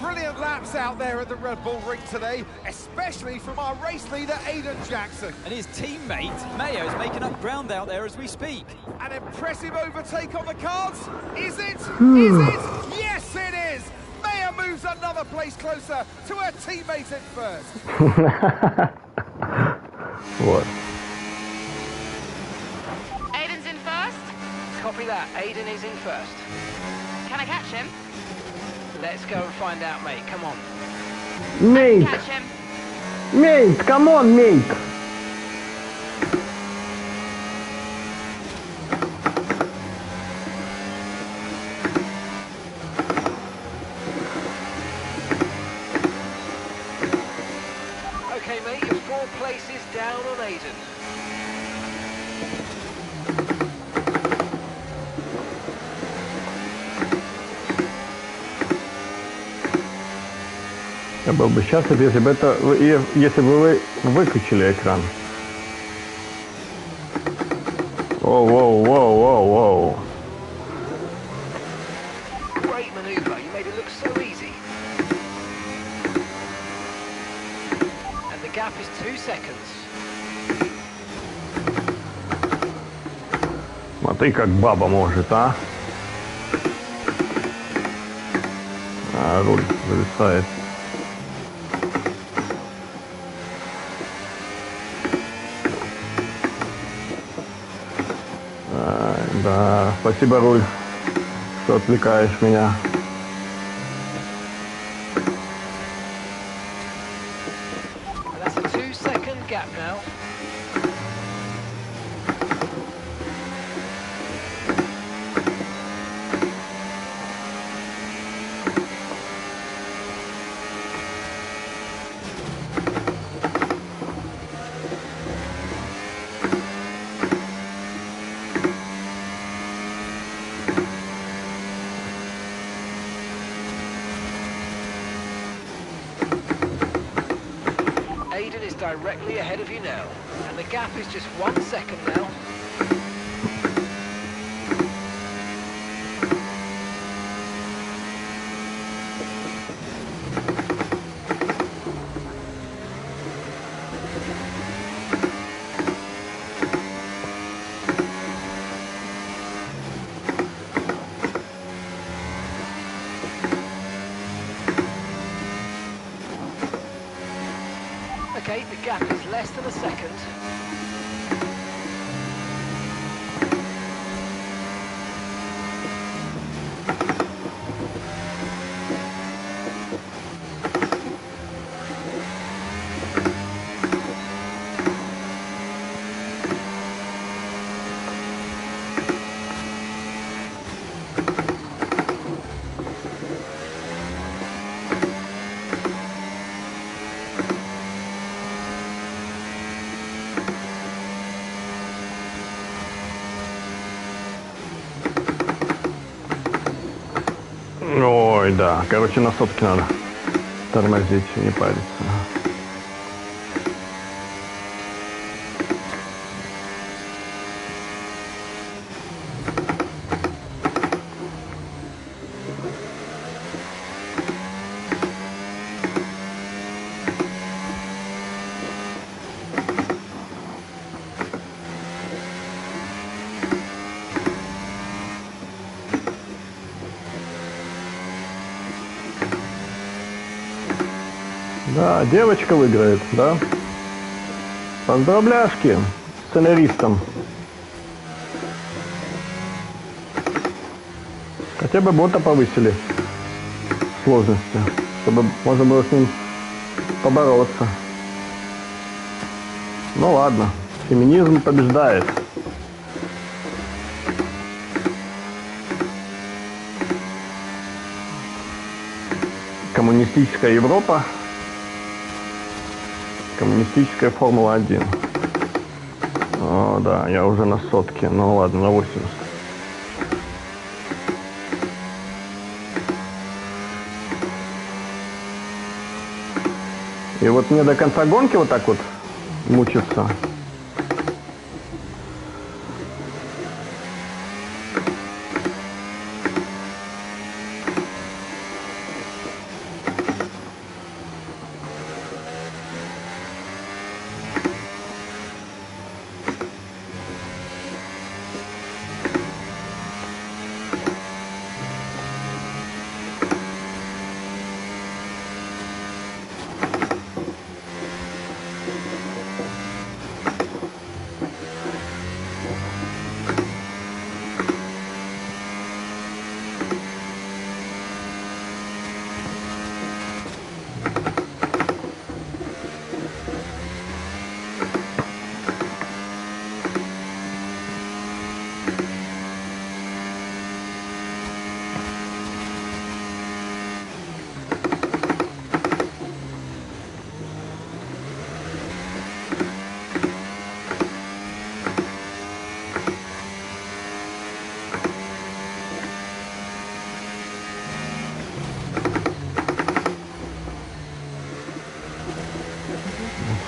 Speaker 1: brilliant laps out there at the Red Bull Ring today, especially from our race leader, Aiden Jackson.
Speaker 6: And his teammate, Mayo, is making up ground out there as we speak.
Speaker 1: An impressive overtake on the cards. Is it? Is it? Yes, it is. Mayo moves another place closer to her teammate in first.
Speaker 3: Вот.
Speaker 11: Aiden's in first.
Speaker 7: Copy that. Aiden is in first.
Speaker 11: Can I catch him?
Speaker 7: Let's go and find out, mate. Come on.
Speaker 3: Mate!
Speaker 11: Catch him.
Speaker 3: Mate, come on, mate!
Speaker 7: Okay, mate, you're 4 places down on Aiden.
Speaker 3: Я был бы счастлив, если бы вы выключили экран. Воу.
Speaker 7: Great maneuver. You made it look so easy. And the gap is 2 seconds.
Speaker 3: Смотри, как баба может, а? Руль зависает. Да, спасибо, руль, что отвлекаешь меня.
Speaker 7: That's a 2-second gap now. Aiden is directly ahead of you now, and the gap is just 1 second now. Okay, the gap is less than a second.
Speaker 3: Ой, да. Короче, на сотке надо тормозить, не париться. Да, девочка выиграет, да? Поздравляшки сценаристам. Хотя бы бота повысили сложности, чтобы можно было с ним побороться. Ну ладно, феминизм побеждает. Коммунистическая Европа. Коммунистическая Формула-1. О, да, я уже на сотке. Ну ладно, на 80. И вот мне до конца гонки вот так вот мучиться.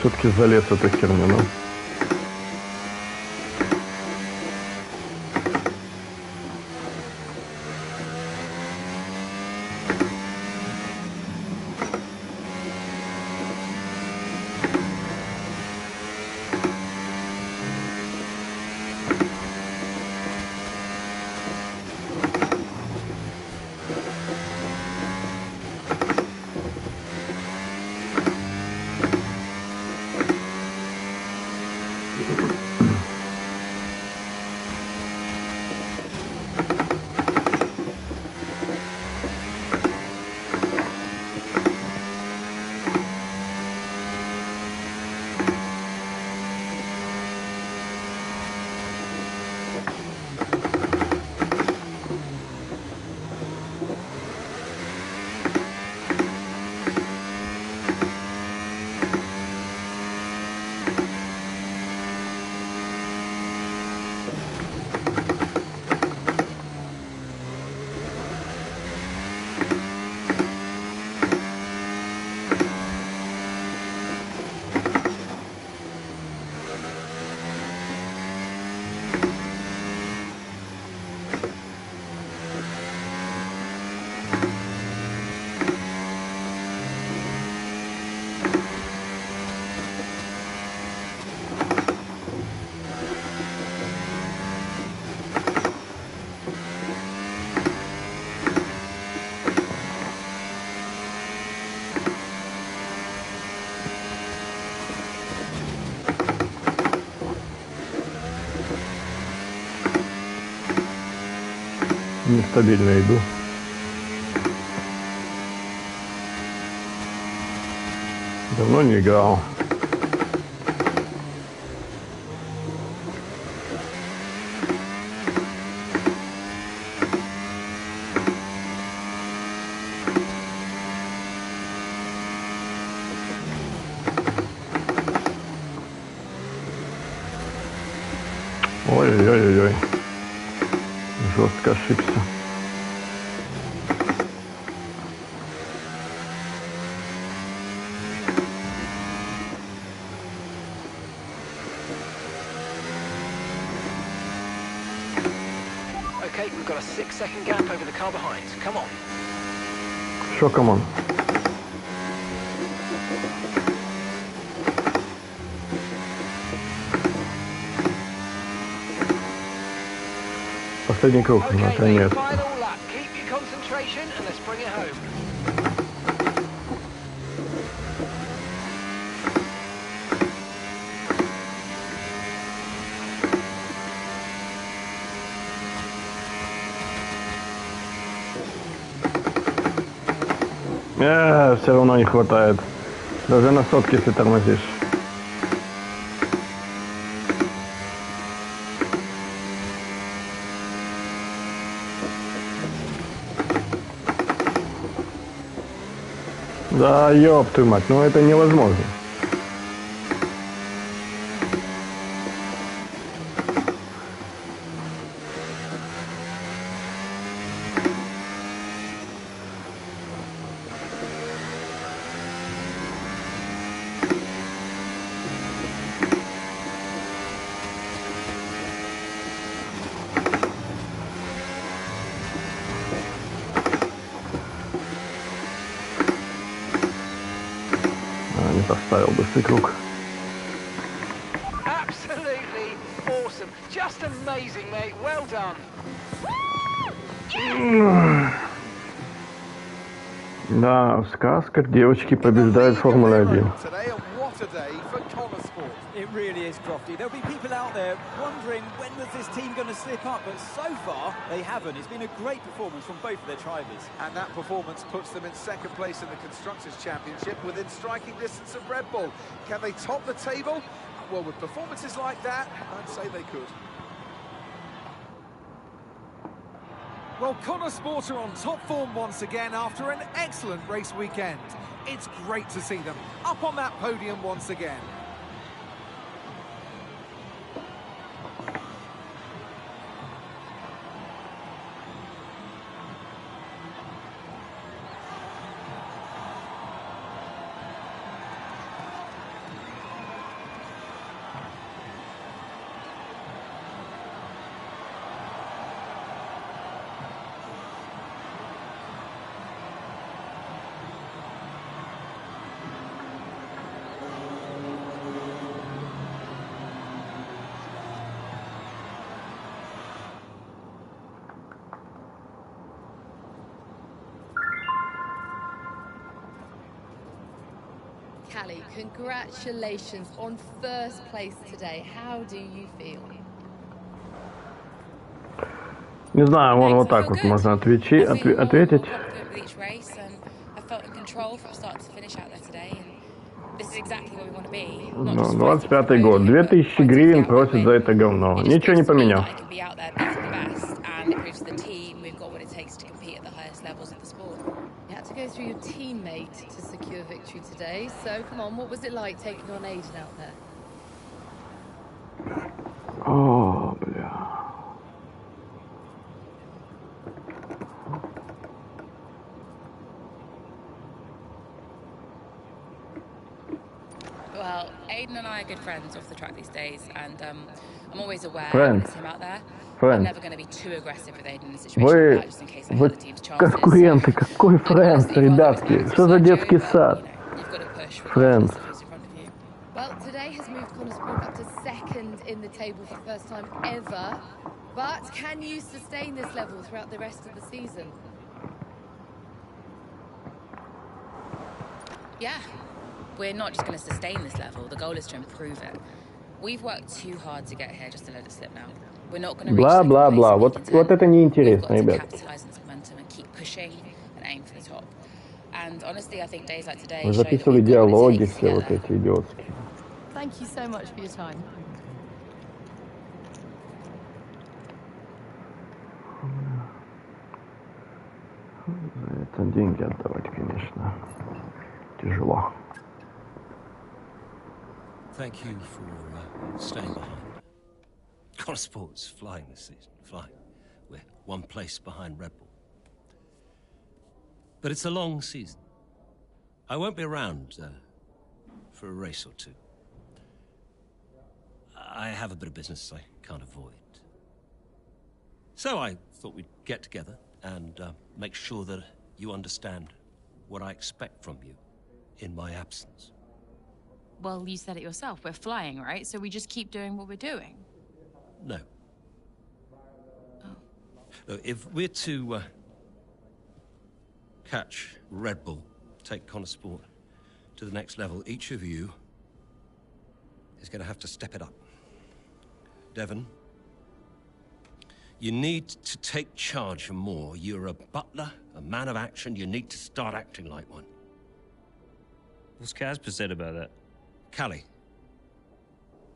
Speaker 3: все-таки залез в эту херню, ну. Нестабильно иду. Давно не играл. Ой-ой-ой-ой. Жестко ошибся.
Speaker 7: Okay, we've got a 6-second gap over the car behind. Come on.
Speaker 3: Sure, come on. Последний круг, наконец.
Speaker 7: Final lap. Keep your concentration and let's bring it home.
Speaker 3: Все равно не хватает. Даже на сотке, если тормозишь. Да ёб твою мать, ну это невозможно. Не поставил быстрый круг.
Speaker 7: Absolutely awesome. Just amazing, mate. Well done.
Speaker 3: Да, в сказках девочки побеждают в Формуле 1.
Speaker 6: It really is, Crofty. There'll be people out there wondering when was this team going to slip up, but so far they haven't. It's been a great performance from both of their drivers.
Speaker 1: And that performance puts them in second place in the Constructors' Championship within striking distance of Red Bull. Can they top the table? Well, with performances like that, I'd say they could. Well, Connor Sport are on top form once again after an excellent race weekend. It's great to see them up on that podium once again.
Speaker 15: Callie, congratulations on first place today. How do you feel?
Speaker 3: Не знаю, вон вот так вот можно ответить. Ну, 25-й год. 2000 гривен просят за это говно. Ничего не поменял.
Speaker 15: You had to go through your teammate to secure victory today. So, come on, what was it like taking on Aiden out there?
Speaker 3: О, бля.
Speaker 8: Well, Aiden and I are good friends off the track these days, and I'm always aware
Speaker 3: Friends.
Speaker 8: it's him out there.
Speaker 3: Friends.
Speaker 8: I'm never going to be too aggressive with Aiden in a situation like that, just in case I hurt the team's chances.
Speaker 3: Конкуренты, какой френдс, ребятки? Что за детский сад? Френдс.
Speaker 15: Well, today has moved Connorsport up to second in the table for the first time ever. But can you sustain this level throughout the rest of the season?
Speaker 8: Yeah. We're not just going to sustain this level. The goal is to improve it. We've worked too hard to get here just to let it slip now. We're not going to
Speaker 3: Бла-бла-бла. Вот это неинтересно, ребят. Вы записывали диалоги все вот эти идиотские.
Speaker 15: Thank you so much for your time.
Speaker 3: За это деньги отдавать, конечно, тяжело.
Speaker 4: Thank you for staying behind. Connorsport's flying this season, flying. We're one place behind Red Bull. But it's a long season. I won't be around for a race or two. I have a bit of business I can't avoid. So I thought we'd get together and make sure that you understand what I expect from you in my absence.
Speaker 8: Well, you said it yourself. We're flying, right? So we just keep doing what we're doing.
Speaker 4: No. No, if we're to catch Red Bull, take Connorsport to the next level, each of you is going to have to step it up. Devon, you need to take charge more. You're a butler, a man of action. You need to start acting like one.
Speaker 10: What's Casper said about that?
Speaker 4: Callie,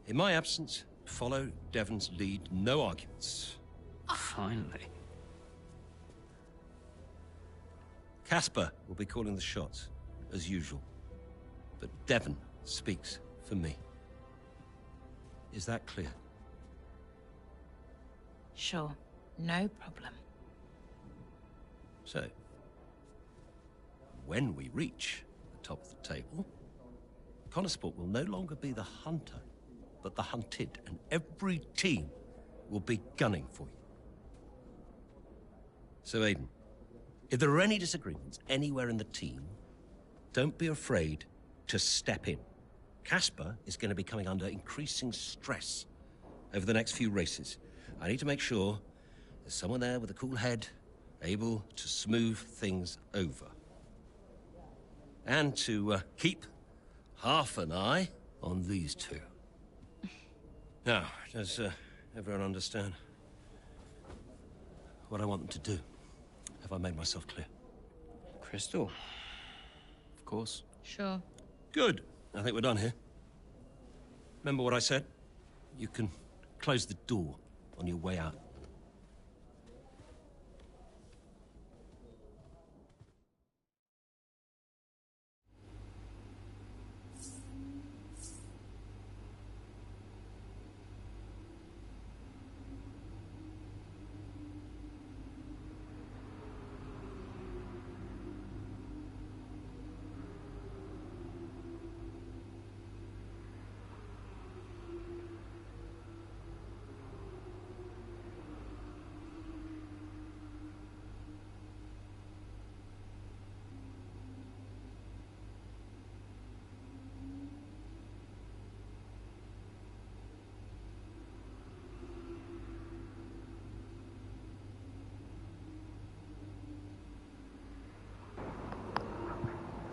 Speaker 4: in my absence, follow Devon's lead. No arguments.
Speaker 10: Finally.
Speaker 4: Casper will be calling the shots, as usual. But Devon speaks for me. Is that clear?
Speaker 8: Sure. No problem.
Speaker 4: So, when we reach the top of the table, Connorsport will no longer be the hunter, but the hunted, and every team will be gunning for you. So, Aiden, if there are any disagreements anywhere in the team, don't be afraid to step in. Casper is going to be coming under increasing stress over the next few races. I need to make sure there's someone there with a cool head, able to smooth things over. And to keep half an eye on these two. Now, does everyone understand what I want them to do? Have I made myself clear?
Speaker 12: Crystal. Of course.
Speaker 8: Sure.
Speaker 4: Good. I think we're done here. Remember what I said? You can close the door on your way out.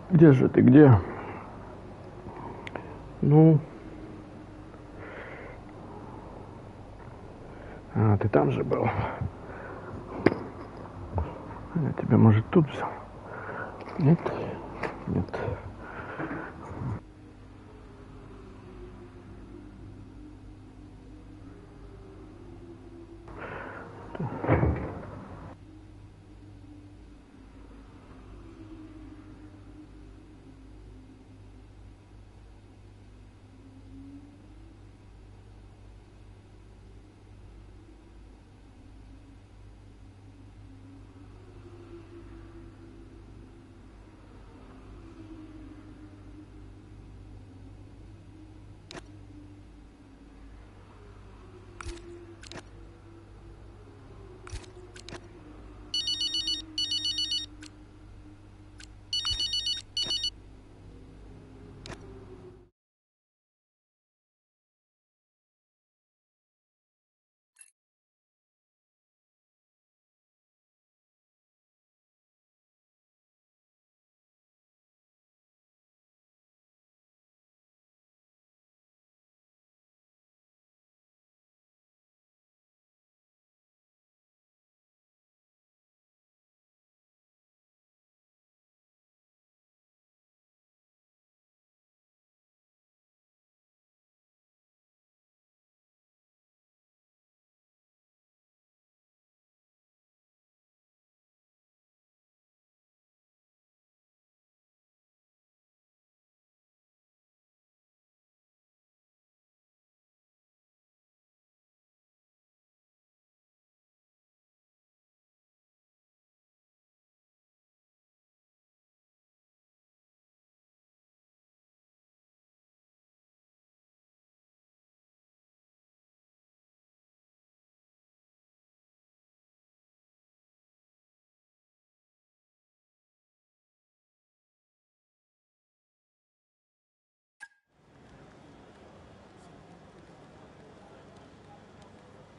Speaker 3: Где же ты, где? Ну... А, ты там же был. Я тебя, может, тут взял? Нет? Нет.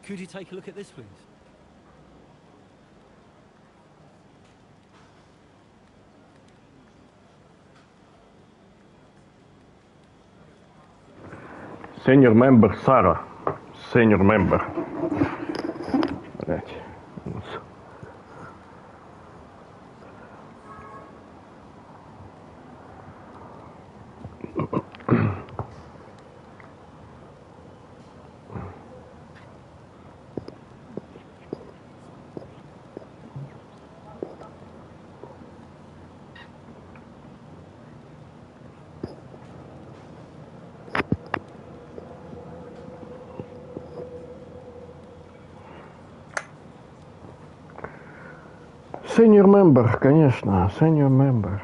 Speaker 10: Could you take a look at this, please?
Speaker 3: Senior member Sarah. Senior member. Блять. Senior member, конечно, senior member.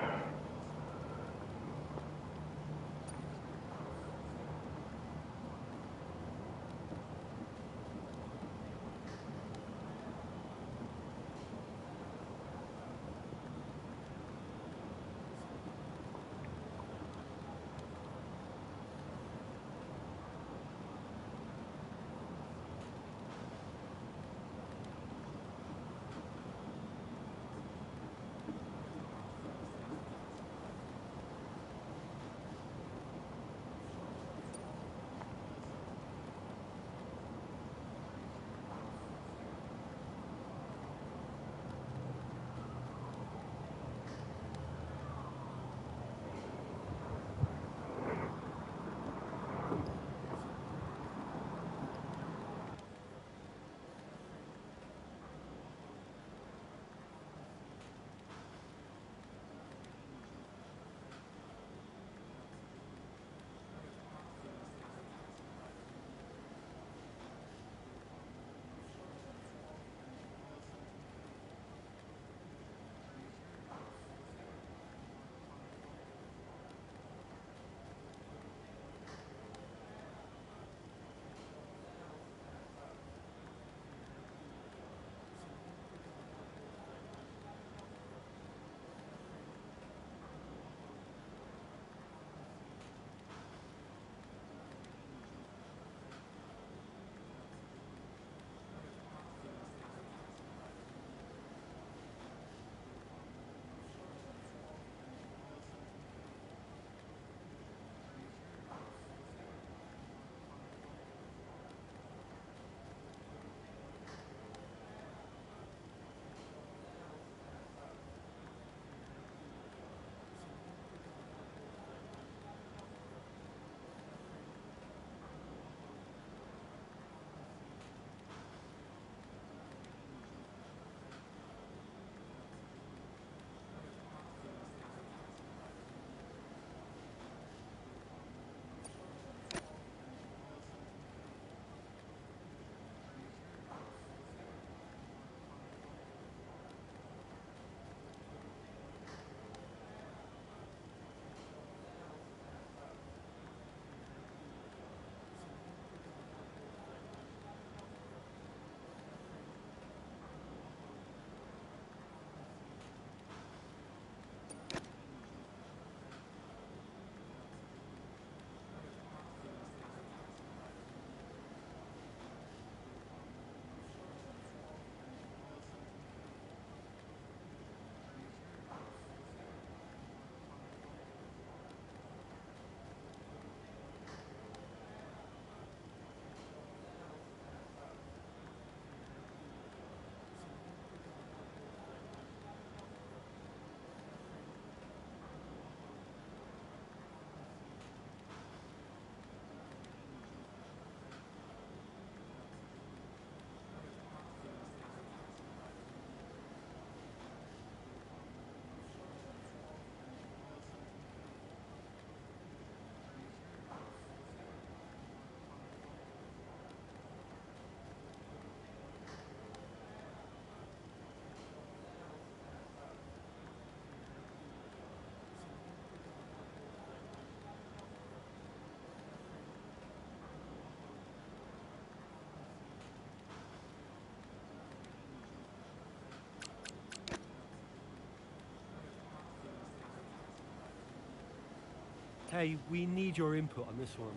Speaker 16: Hey, we need your input on this one.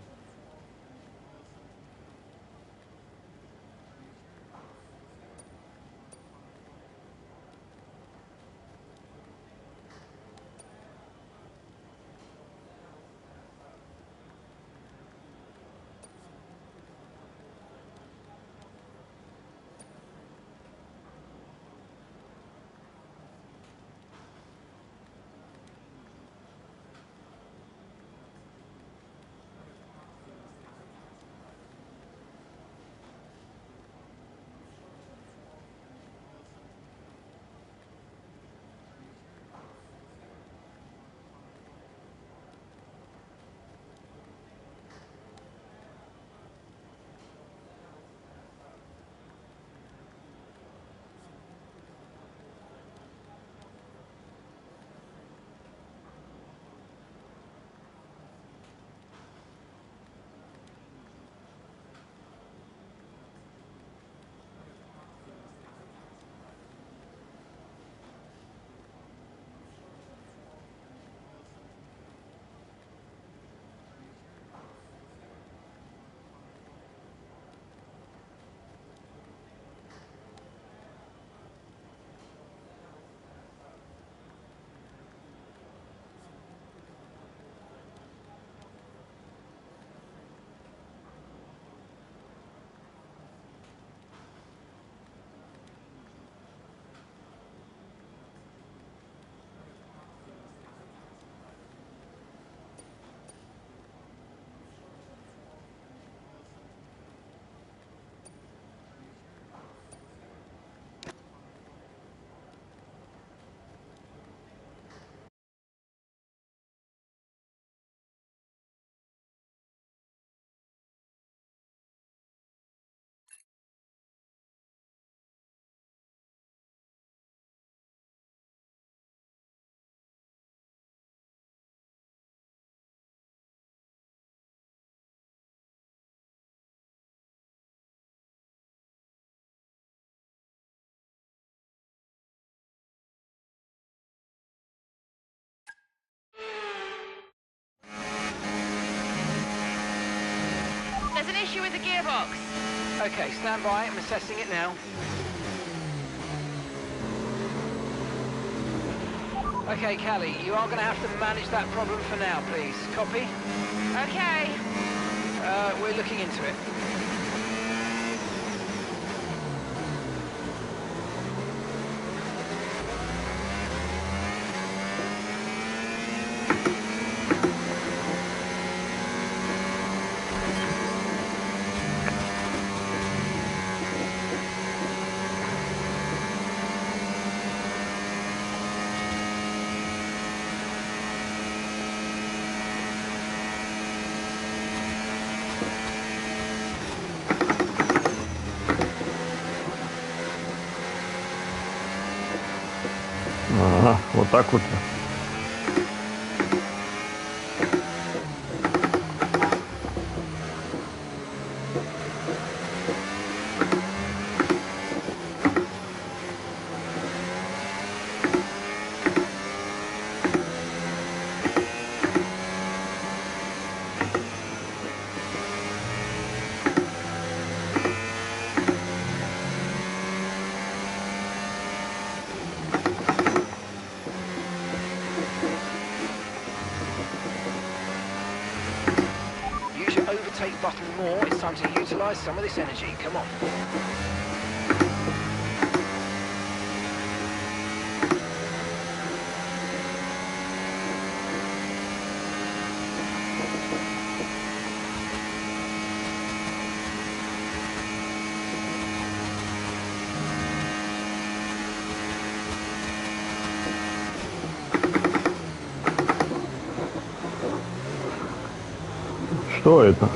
Speaker 11: There's an issue with the gearbox.
Speaker 7: Okay, stand by. I'm assessing it now. Okay, Callie, you are going to have to manage that problem for now, please. Copy?
Speaker 11: Okay.
Speaker 7: We're looking into it.
Speaker 3: Ага, вот так вот.
Speaker 7: Use your overtake button more. It's time to utilise some of this energy. Come on.
Speaker 3: Что это?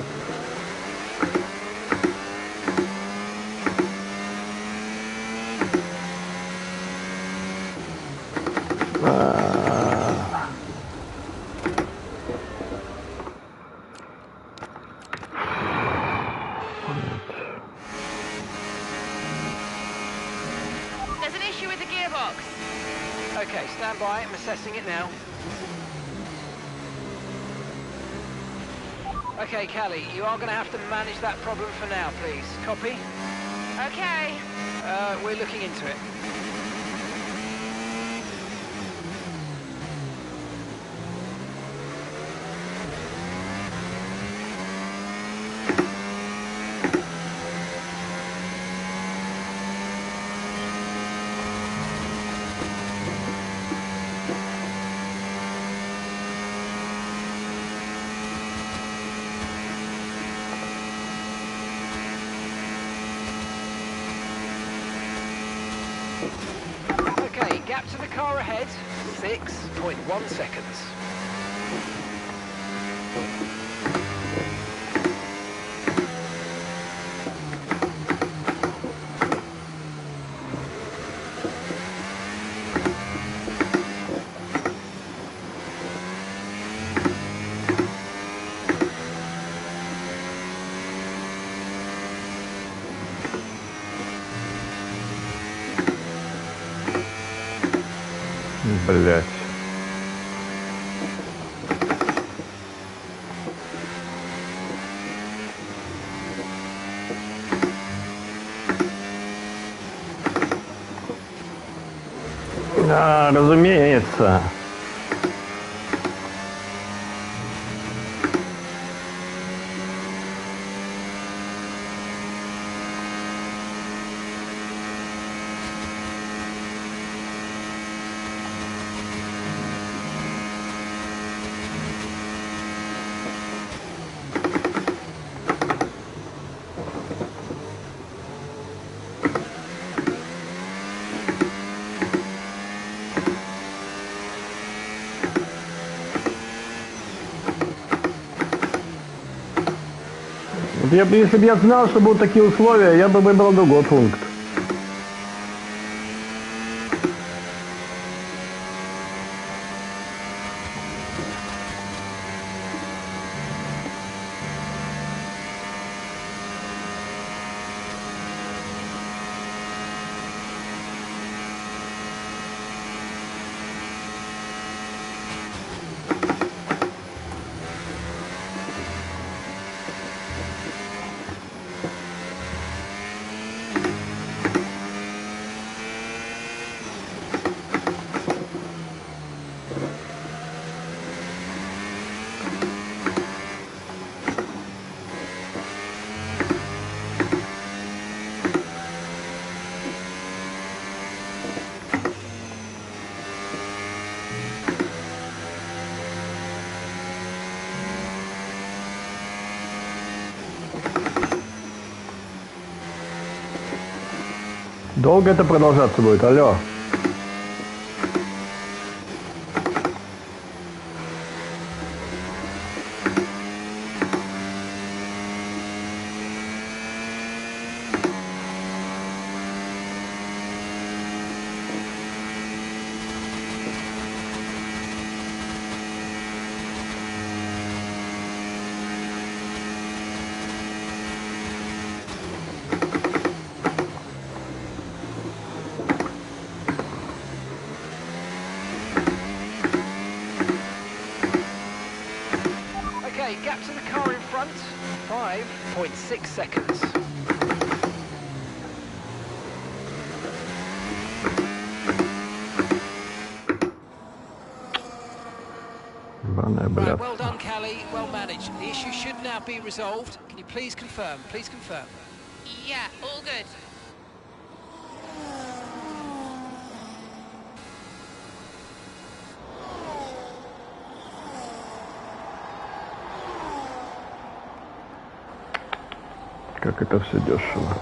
Speaker 11: There's an issue with the gearbox.
Speaker 7: Okay, stand by. I'm assessing it now. Okay, Callie, you are going to have to manage that problem for now, please. Copy?
Speaker 11: Okay.
Speaker 7: We're looking into it. Okay, gap to the car ahead, 6.1 seconds.
Speaker 3: Блять. Да, разумеется. Если бы я знал, что будут такие условия, я бы выбрал другой пункт. Долго это продолжаться будет? Алло.
Speaker 7: Gap to the car in front, 5.6 seconds. Right, well done, Callie. Well managed. The issue should now be resolved. Can you please confirm? Please confirm.
Speaker 11: Yeah, all good.
Speaker 3: Как это все дешево.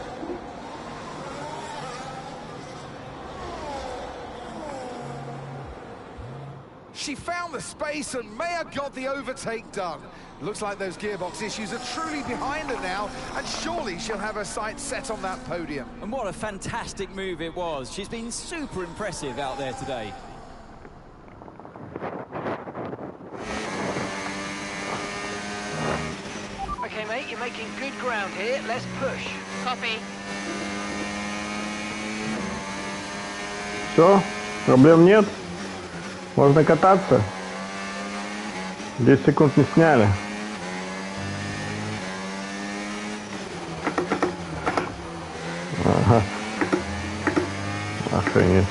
Speaker 1: She found the space and may have got the overtake done. Looks like those gearbox issues are truly behind her now, and surely she'll have her sights set on that podium.
Speaker 6: And what a fantastic move it was. She's been super impressive out there today.
Speaker 7: Okay, mate, you're making good ground here. Let's push.
Speaker 11: Copy.
Speaker 3: Все, проблем нет. Можно кататься. 10 секунд не сняли. Ага. Охренеть.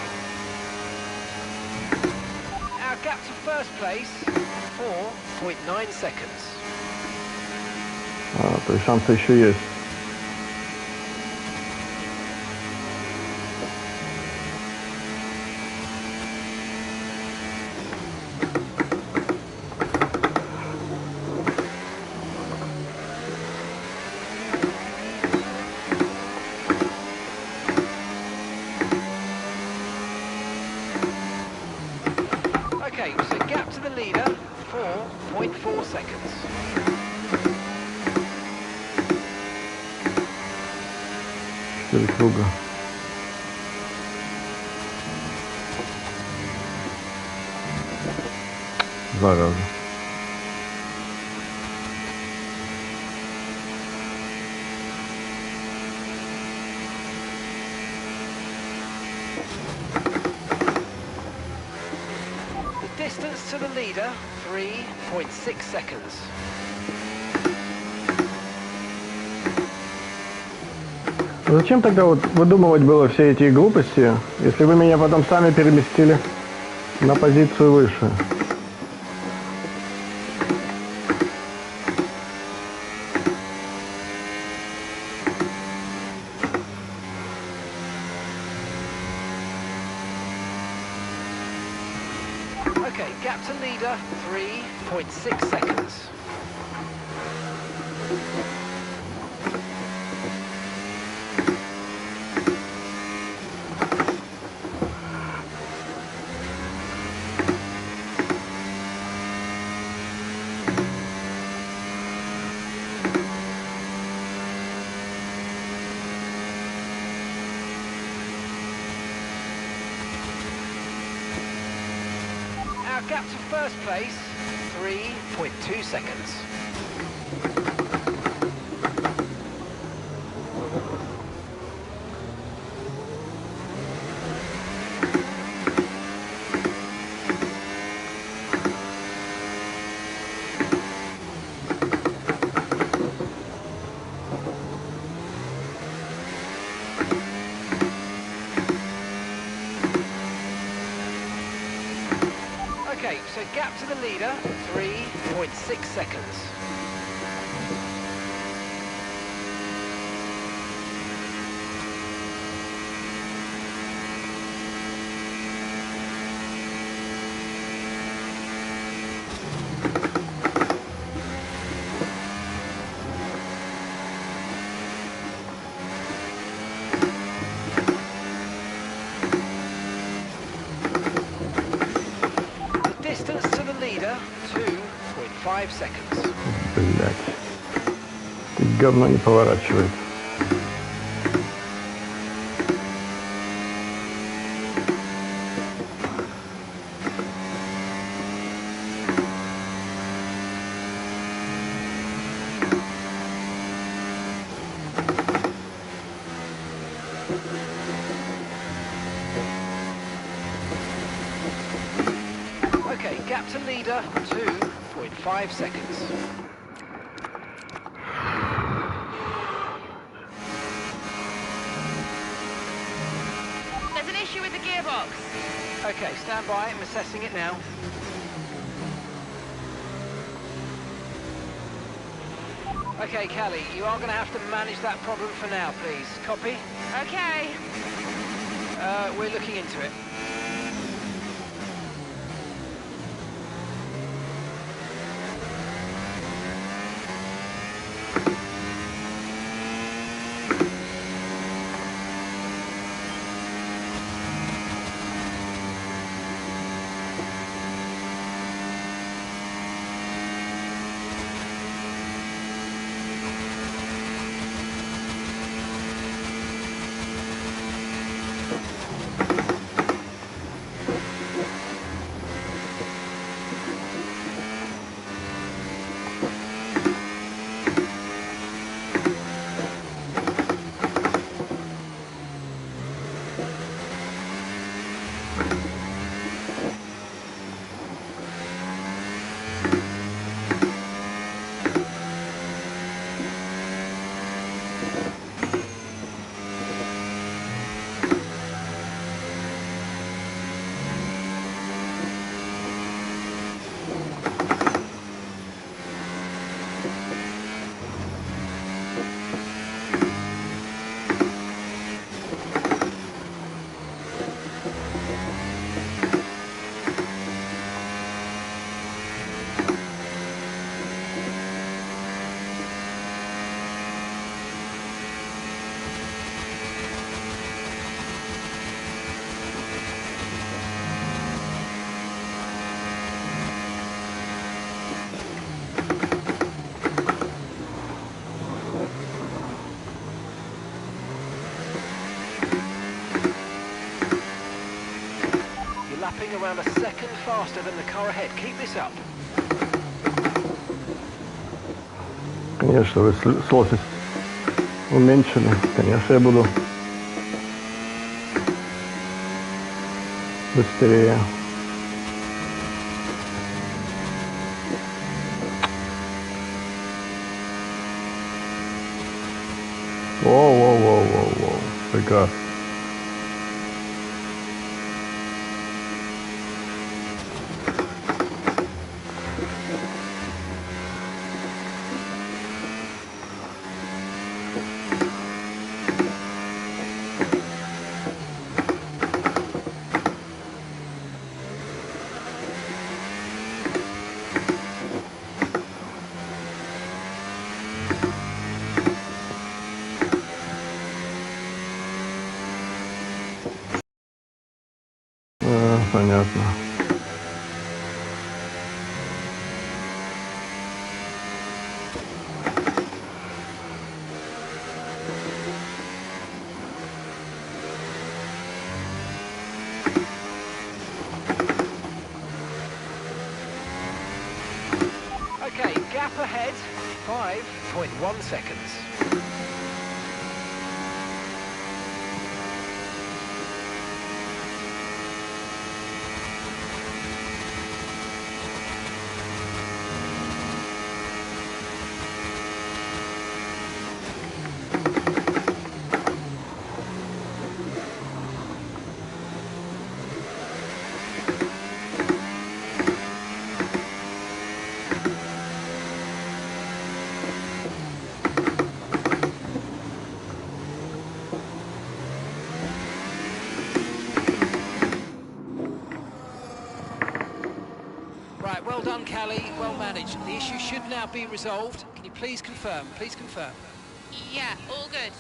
Speaker 7: Our gap to first place, 4.9 seconds.
Speaker 3: То есть шансы еще есть.
Speaker 7: Okay, so gap to the leader, 4.4 seconds.
Speaker 3: Четыре круга. Зараза.
Speaker 7: The distance to the leader, 3.6 seconds.
Speaker 3: Зачем тогда вот выдумывать было все эти глупости, если вы меня потом сами переместили на позицию выше?
Speaker 7: Okay, gap to leader, 3.6 seconds. Our gap to first place, 3.2 seconds. Okay, so gap to the leader, 3.6 seconds. Distance to the leader, 2.5 seconds.
Speaker 3: Блять. Ты говно не поворачивает.
Speaker 7: Okay, gap to leader, 2.5 seconds.
Speaker 11: There's an issue with the gearbox.
Speaker 7: Okay, stand by, I'm assessing it now. Okay, Callie, you are going to have to manage that problem for now, please. Copy?
Speaker 11: Okay.
Speaker 7: We're looking into it. moving around a second faster than the car ahead. Keep this up.
Speaker 3: Конечно, вы скорость уменьшили. Конечно, я буду быстрее. Воу. Прекрасно. Понятно.
Speaker 7: Okay, gap ahead, 5.1 seconds. Right, well done, Callie. Well managed. The issue should now be resolved. Can you please confirm? Please confirm.
Speaker 13: Yeah, all good.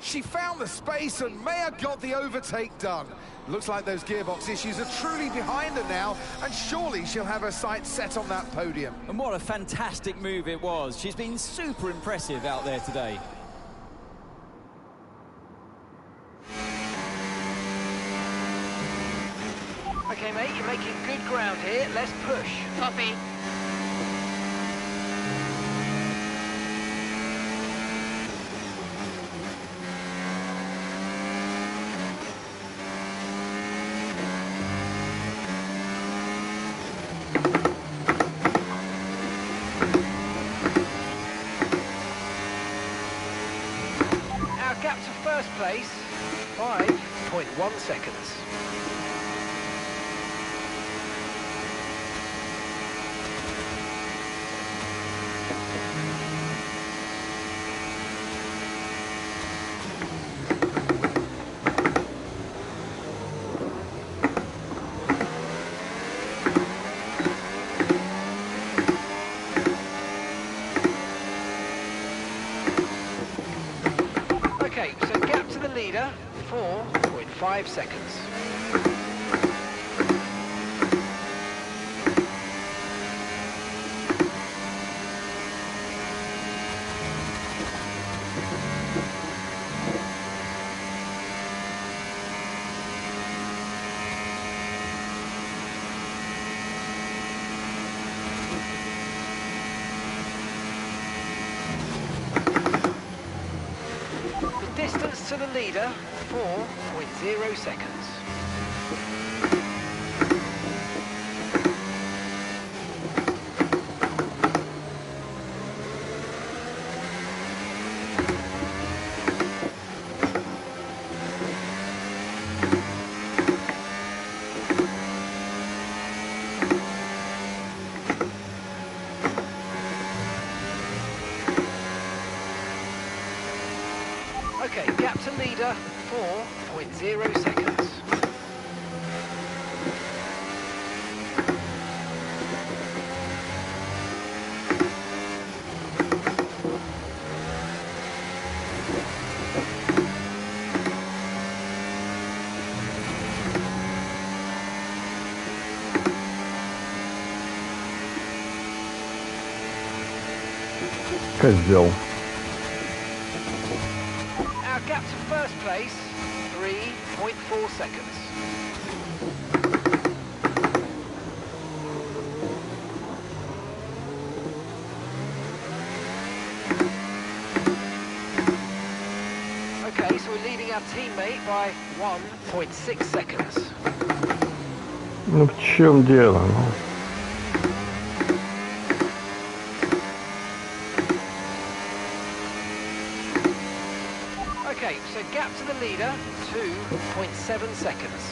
Speaker 1: She found the space and may have got the overtake done. Looks like those gearbox issues are truly behind her now, and surely she'll have her sights set on that podium.
Speaker 6: And what a fantastic move it was. She's been super impressive out there today.
Speaker 7: Okay, mate, you're making good ground here. Let's push.
Speaker 13: Copy.
Speaker 7: Our gap to first place, 5.1 seconds. Okay, so gap to the leader, 4.5 seconds. Distance to the leader, 4.0 seconds. Okay, gap to leader, 4.0 seconds.
Speaker 3: Козел.
Speaker 7: Our gap to first place, 3.4 seconds. Okay, so we're leading our teammate by 1.6 seconds.
Speaker 3: Ну в чем дело? Ну?
Speaker 7: Okay, so gap to the leader, 2.7 seconds.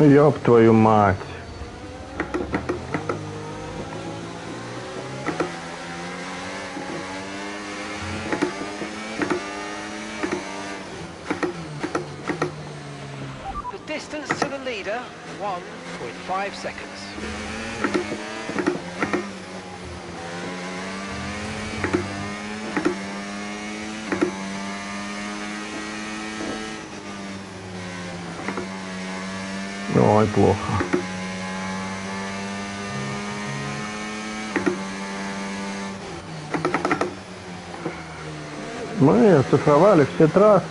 Speaker 3: Ёб твою мать.
Speaker 7: The distance to the leader, 1.5 seconds.
Speaker 3: Ой, плохо. Мы оцифровали все трассы.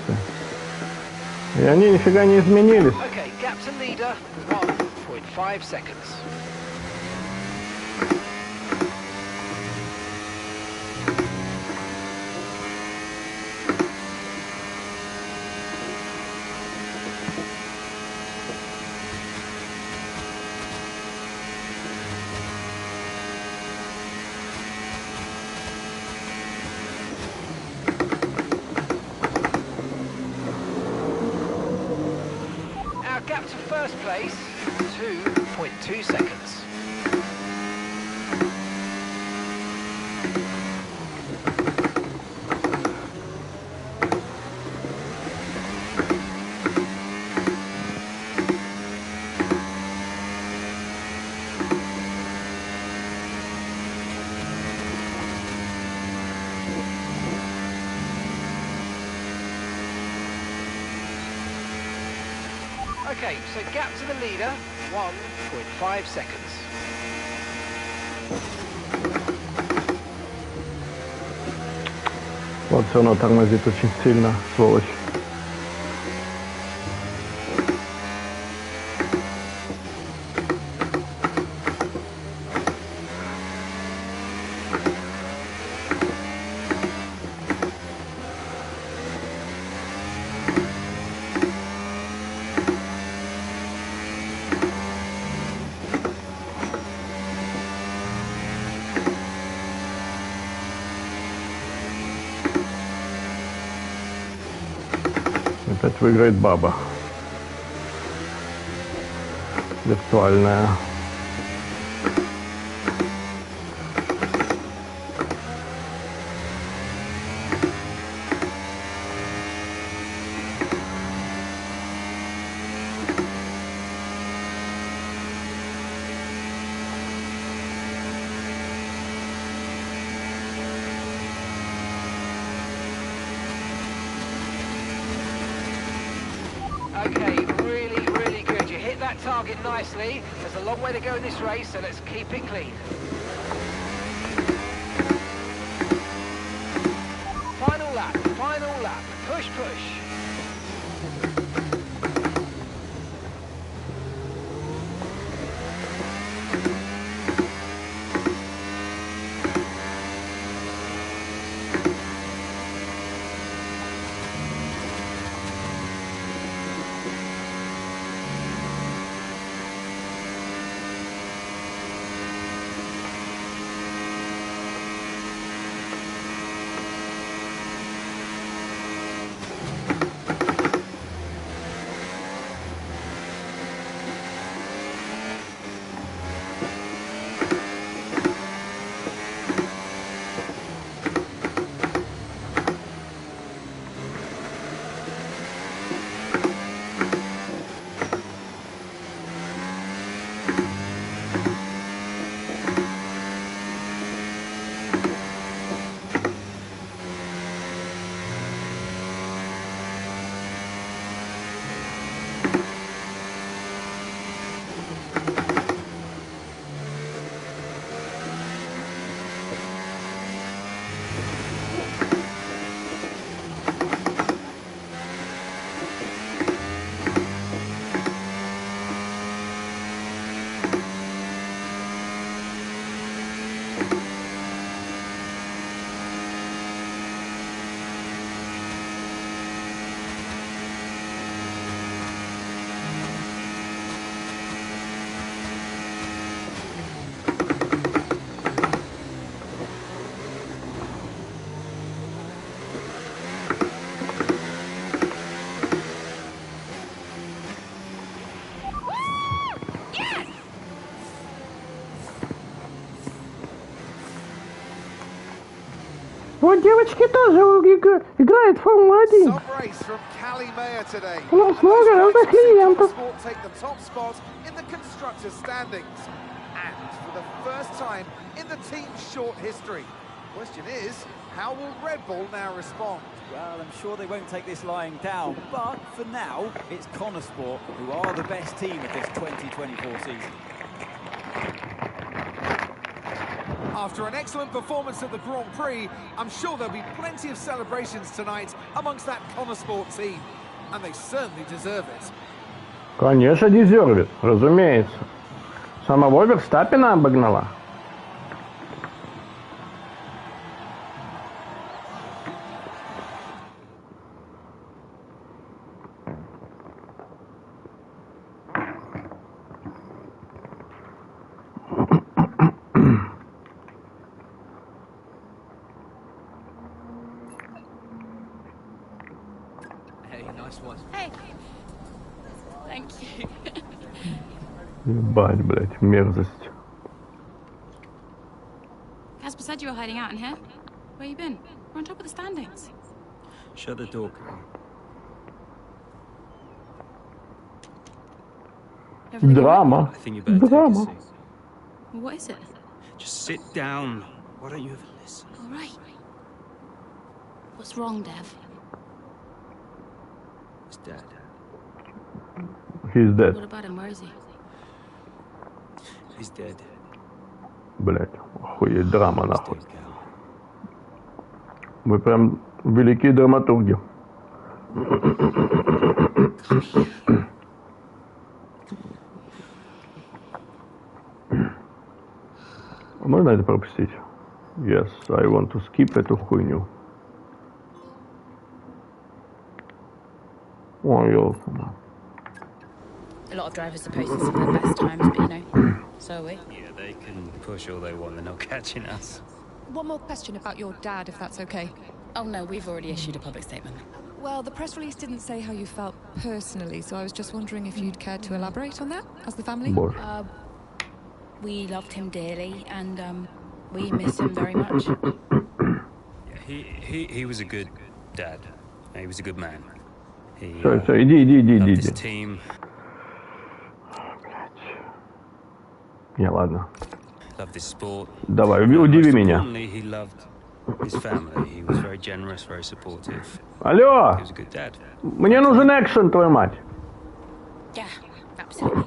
Speaker 3: И они нифига не изменились.
Speaker 7: Okay, gap to leader, 1.5 seconds. Our gap to first place, 2.2 seconds. Okay, so gap to the leader, 1.5 seconds.
Speaker 3: Вот все равно тормозит очень сильно, сволочь. Опять выиграет баба. Виртуальная.
Speaker 7: Okay, really, really good. You hit that target nicely. There's a long way to go in this race, so let's keep it clean. Final lap, final lap. Push, push.
Speaker 3: Вот девочки тоже играют в Формулу-1.
Speaker 1: Some race from Cali Mayer today.
Speaker 3: У нас много разных клиентов.
Speaker 1: Sport take the top spot in the constructors' standings, and for the first time in the team's short history. Question is, how will Red Bull now respond?
Speaker 6: Well, I'm sure they won't take this lying down, but for now, it's Connosport who are the best team of this 2024 season.
Speaker 1: After an excellent performance at the Grand Prix, I'm sure there'll be plenty of celebrations tonight amongst that Connosport team, and they certainly deserve it.
Speaker 3: Конечно, дезервит, разумеется. Самого Верстаппена обогнала.
Speaker 8: Hey. Thank you.
Speaker 3: Ебать, блядь, мерзость.
Speaker 8: Casper said you were hiding out in here. Where you been? We're on top of the standings.
Speaker 10: Shut the door, Carol.
Speaker 3: Драма.
Speaker 10: I think you better take a seat.
Speaker 8: What is it?
Speaker 10: Just sit down. Why don't you ever listen?
Speaker 8: All right. What's wrong, Dev?
Speaker 10: It's Dad.
Speaker 3: He's dead.
Speaker 8: What about him? Where is he?
Speaker 10: He's dead.
Speaker 3: Блять, охуеть, драма нахуй. Вы прям великие драматурги. Можно это пропустить? Yes, I want to skip эту хуйню. Ой, ёлка.
Speaker 8: A lot of drivers are posting some of their best times, but you know, so are we.
Speaker 10: Yeah, they can push all they want. They're not catching us.
Speaker 17: One more question about your dad, if that's okay.
Speaker 8: Oh no, we've already issued a public statement.
Speaker 17: Well, the press release didn't say how you felt personally, so I was just wondering if you'd care to elaborate on that, as the family?
Speaker 8: We loved him dearly, and we miss him very much.
Speaker 10: Yeah, he was a good dad. He was a good man. He
Speaker 3: Все, иди.
Speaker 10: loved his team.
Speaker 3: Не, ладно.
Speaker 10: Loved his sport.
Speaker 3: Давай, удиви меня.
Speaker 10: He loved his family. He was very generous, very supportive.
Speaker 3: Алло!
Speaker 10: He was a good dad.
Speaker 3: Мне нужен экшен, твою мать.
Speaker 8: Yeah, absolutely.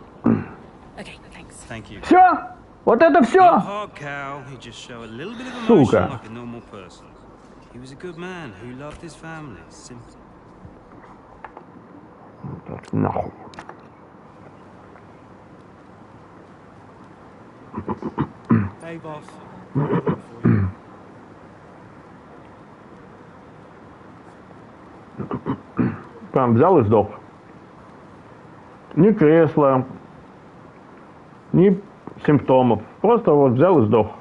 Speaker 8: Okay, thanks.
Speaker 10: Thank you.
Speaker 3: Все? Вот это все?
Speaker 10: Not hard cow. He just showed a little bit of emotion
Speaker 3: Сука.
Speaker 10: like a normal person. He was a good man who loved his family. Simple.
Speaker 3: Нахуй.
Speaker 16: Hey, boss.
Speaker 3: Прям взял и сдох. Ни кресла, ни симптомов. Просто вот взял и сдох.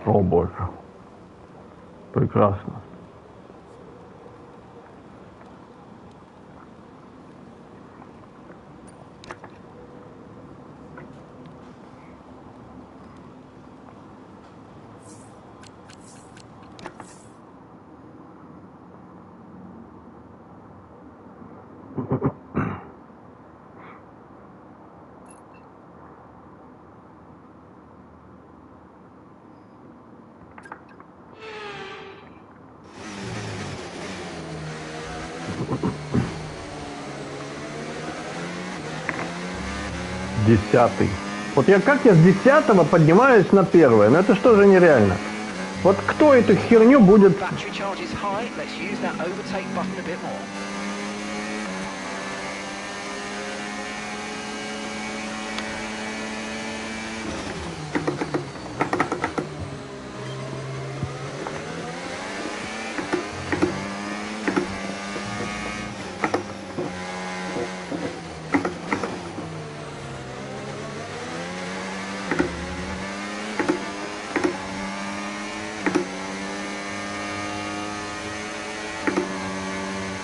Speaker 3: О боже. Прекрасно. 10-й. Вот как я с 10-го поднимаюсь на 1-е? Ну это что же нереально? Вот кто эту херню будет...
Speaker 7: Battery charge is high. Let's use that overtake button a bit more.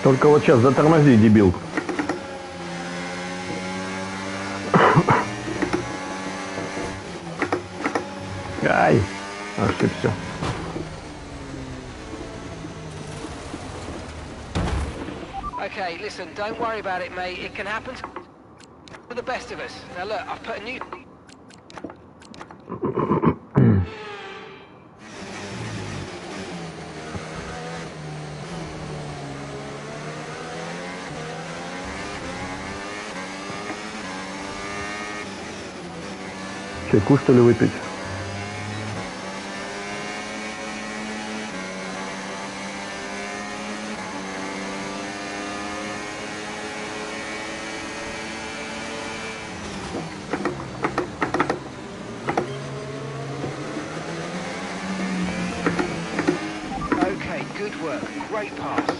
Speaker 3: Только вот сейчас затормози, дебил. Ай, ошибся.
Speaker 7: Okay, listen, don't worry about it, mate. It can happen to the best of us. Now look, I've put a new...
Speaker 3: Чайку, что ли, выпить?
Speaker 7: Okay, good work. Great pass.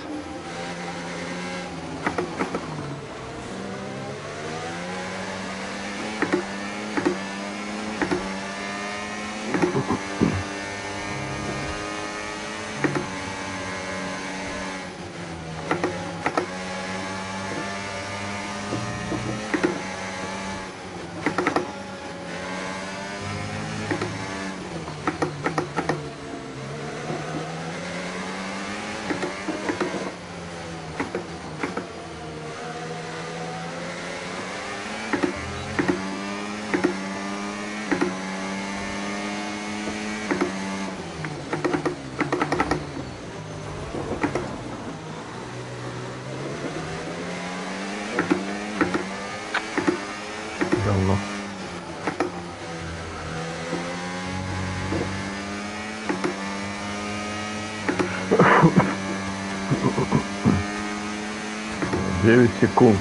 Speaker 3: Говно. Девять секунд.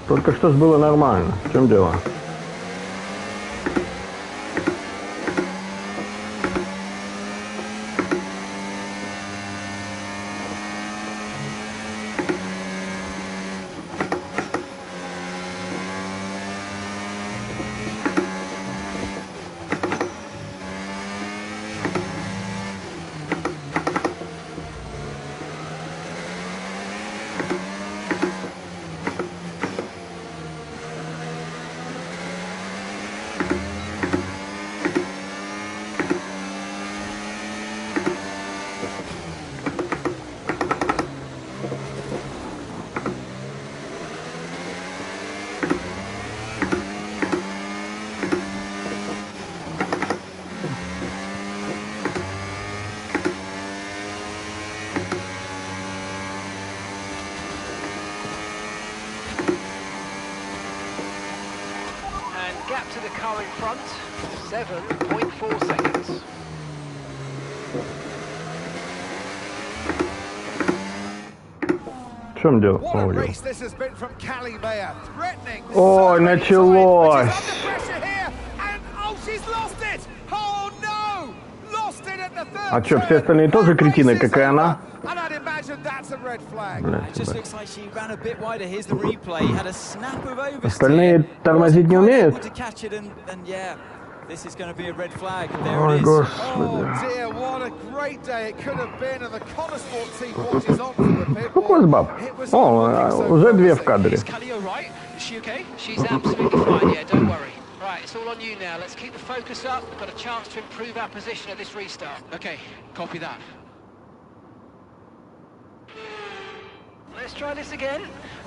Speaker 3: Только что ж было нормально. В чем дело?
Speaker 7: Gap to the car in front, 7.4 seconds.
Speaker 3: В чем дело?
Speaker 1: What a race this has been from Callie Mayer. Threatening.
Speaker 3: Ой, началось. А что, все остальные тоже кретины, как и она? Остальные тормозить не умеют?
Speaker 6: This is going to be a red flag.
Speaker 3: Ой, господи.
Speaker 1: Dear, what a great day it could have been, and the Connosport team watches on from the pit.
Speaker 3: Сколько у вас баб? О, уже две в кадре.
Speaker 7: Is Callie all right? Is she okay? She's absolutely fine, yeah, don't worry. Right, it's all on you now. Let's keep the focus up. We've got a chance to improve our position at this restart. Okay, copy that. Let's try this again.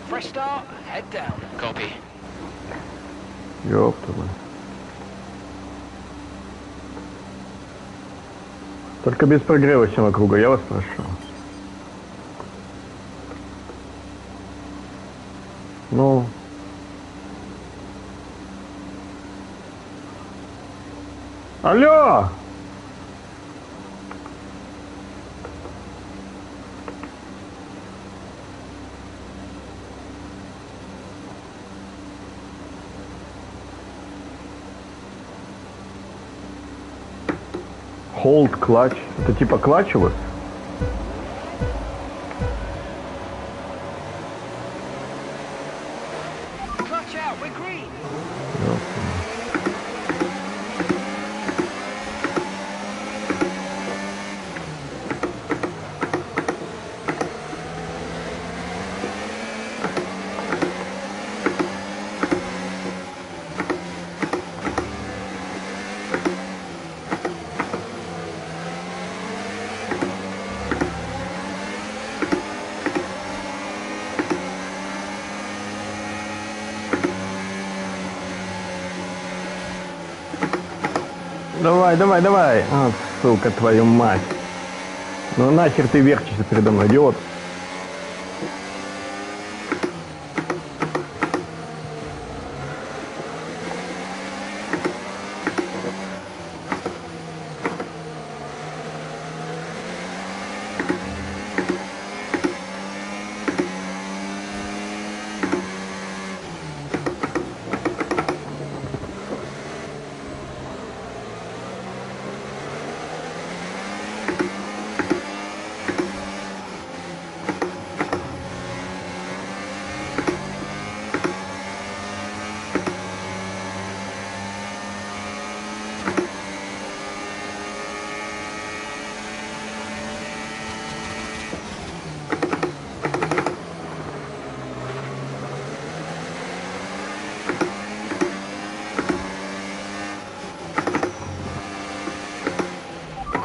Speaker 7: Fresh start, head down. Copy.
Speaker 3: Ёпта. Только без прогрева всего круга, я вас прошу. Ну. Алло! Hold клатч. Это типа клатч у вас?
Speaker 7: Clutch out, we're green.
Speaker 3: Давай, давай, давай. А, сука, твою мать. Ну нахер ты вертишься передо мной, идиот.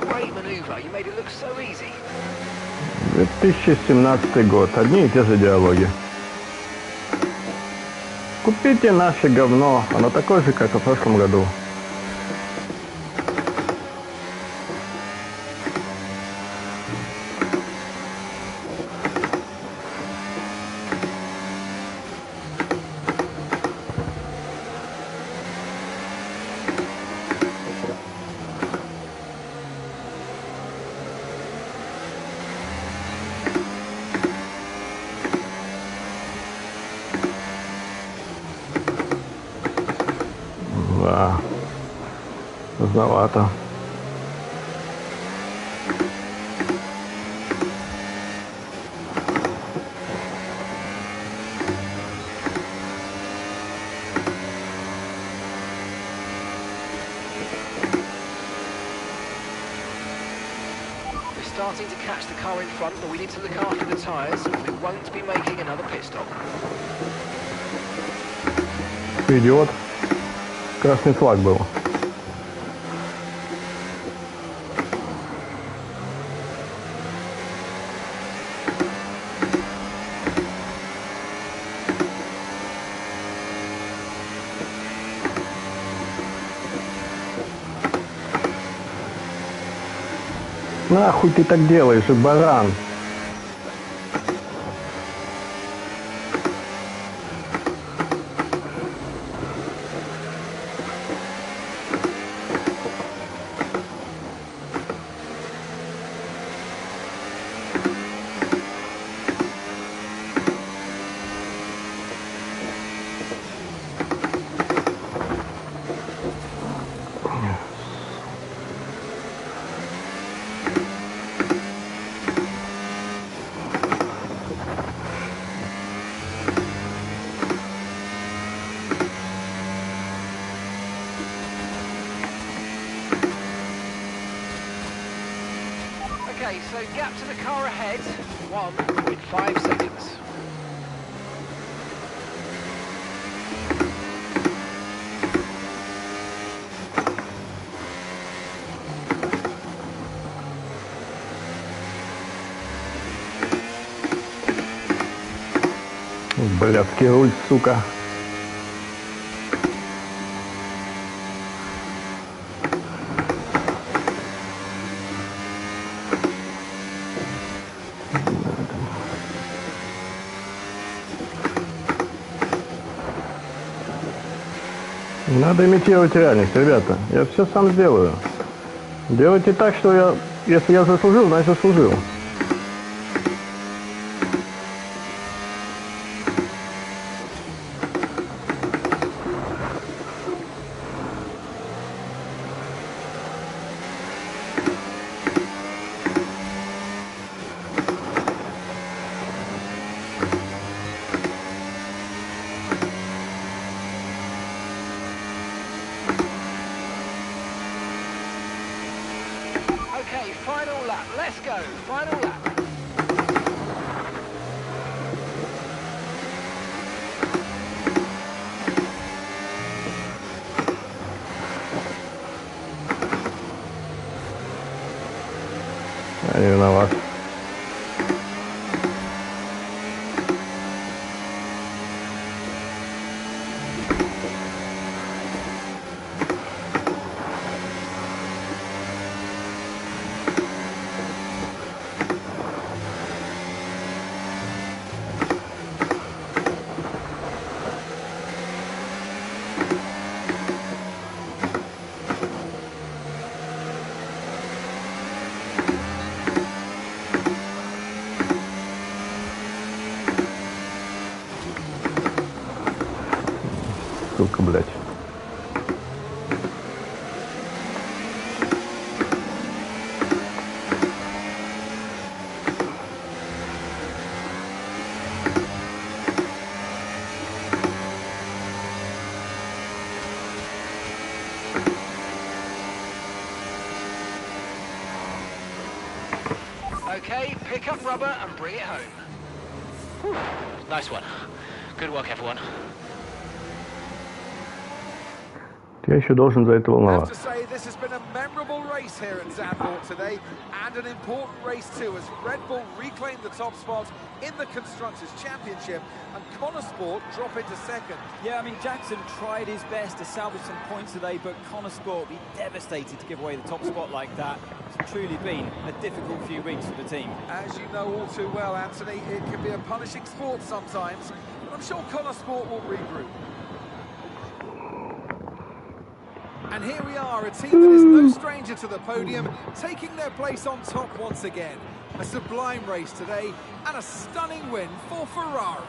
Speaker 7: Great maneuver. You made it look so easy.
Speaker 3: 2017 год. Одни и те же диалоги. Купите наше говно. Оно такое же, как и в прошлом году. Да. Поздновато.
Speaker 7: We're starting to catch the car in front, but we need to look after the tyres. We won't be making another pit stop.
Speaker 3: Идиот. Красный флаг был. Нахуй ты так делаешь, баран?
Speaker 7: Okay, so gap to the car ahead, 1.5 seconds.
Speaker 3: Блядский руль, сука. надо имитировать реальность, ребята. Я все сам сделаю. Делайте так, что если я заслужил, значит заслужил.
Speaker 7: Okay, final lap. Let's go. Final lap.
Speaker 3: Я не виноват. Сука, блядь.
Speaker 7: Okay, pick up rubber and bring it home. Whew. Nice one. Good work, everyone.
Speaker 3: Я еще должен за это
Speaker 1: I have
Speaker 3: волноваться.
Speaker 1: to say, this has been a memorable race here at Zandvoort today, and an important race too, as Red Bull reclaimed the top spot in the Constructors' Championship, and Connor Sport drop into second.
Speaker 6: Yeah, I mean, Jackson tried his best to salvage some points today, but Connor Sport will be devastated to give away the top spot like that. It's truly been a difficult few weeks for the team.
Speaker 1: As you know all too well, Anthony, it can be a punishing sport sometimes, but I'm sure Connor Sport will regroup. And here we are, a team that is no stranger to the podium, taking their place on top once again. A sublime race today, and a stunning win for Ferrari.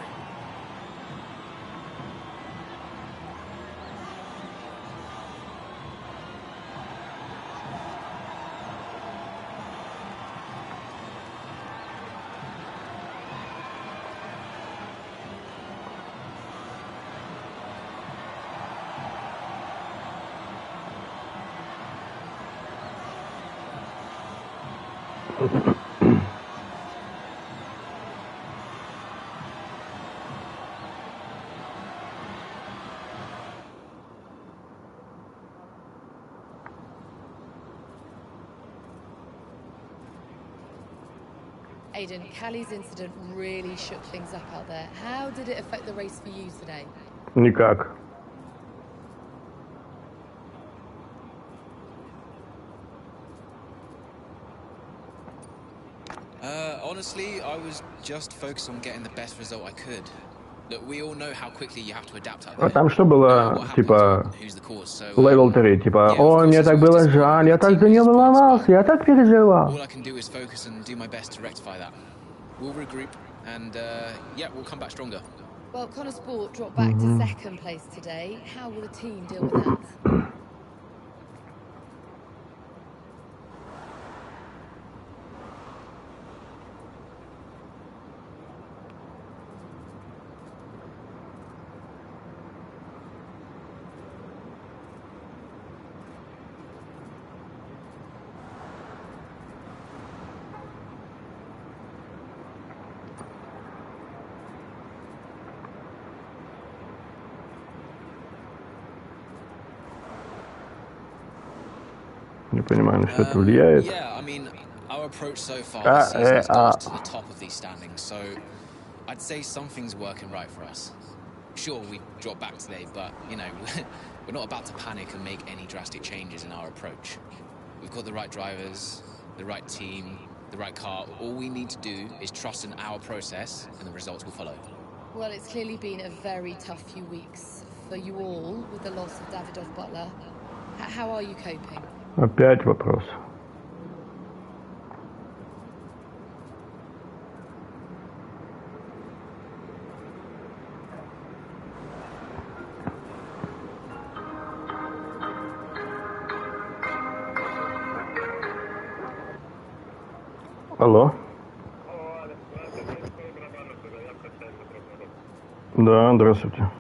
Speaker 15: Aidan, Callie's incident really shook things up out there. How did it affect the race for you today?
Speaker 3: Никак.
Speaker 5: Honestly, I was just focused on getting the best result I could. Look, we all know how quickly you have to adapt out there.
Speaker 3: А там что было, типа,
Speaker 5: Who's the cause? So,
Speaker 3: level 3, типа, ой, мне так было жаль, я так за нее волновался, я так переживал.
Speaker 5: All I can do is focus and do my best to rectify that. We'll regroup and, yeah, we'll come back stronger.
Speaker 15: Well, Connor Sport dropped back to second place today. How will the team deal with that?
Speaker 3: Не понимаю, на что это влияет.
Speaker 5: Yeah, I mean, our approach so far this season has got us to the top of these standings, so I'd say something's working right for us. Sure, we dropped back today, but, you know, we're not about to panic and make any drastic changes in our approach. We've got the right drivers, the right team, the right car. All we need to do is trust in our process, and the results will follow.
Speaker 15: Well, it's clearly been a very tough few weeks for you all with the loss of Davidoff Butler. How are you coping?
Speaker 3: Опять вопрос. Алло. Да, здравствуйте.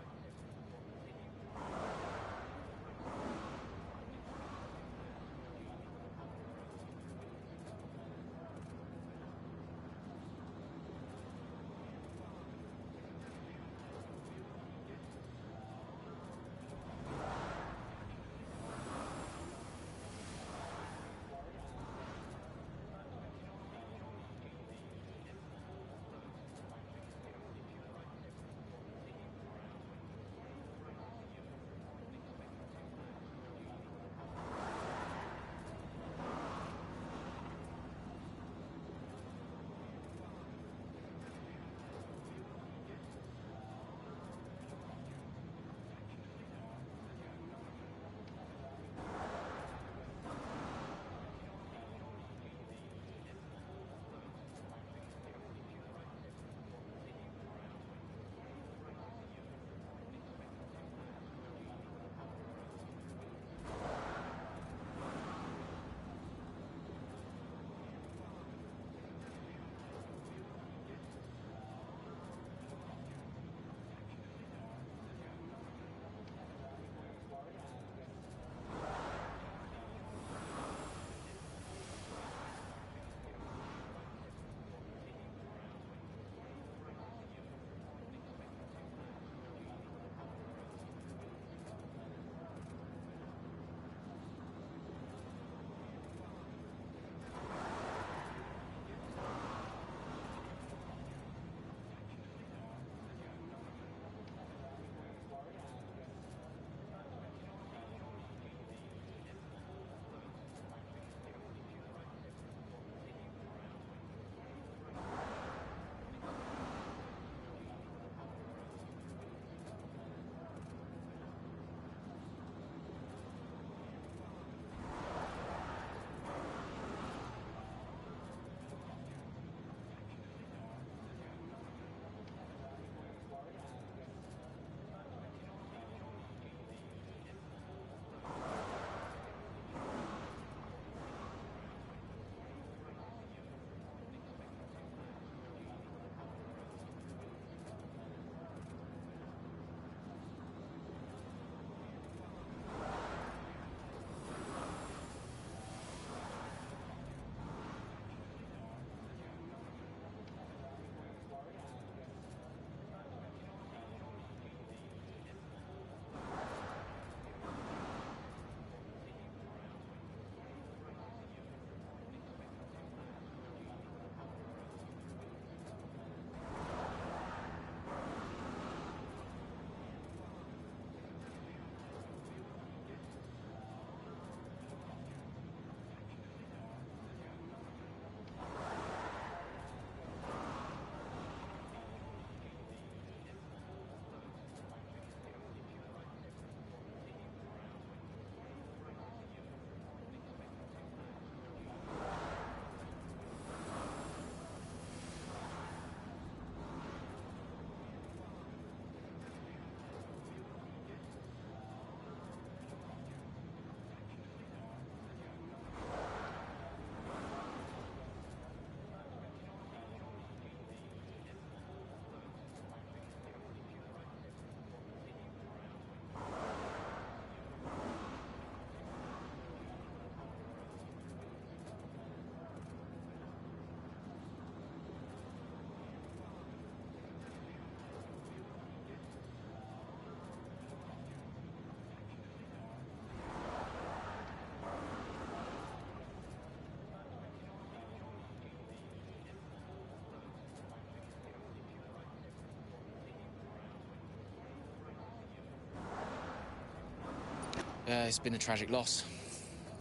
Speaker 5: It's been a tragic loss.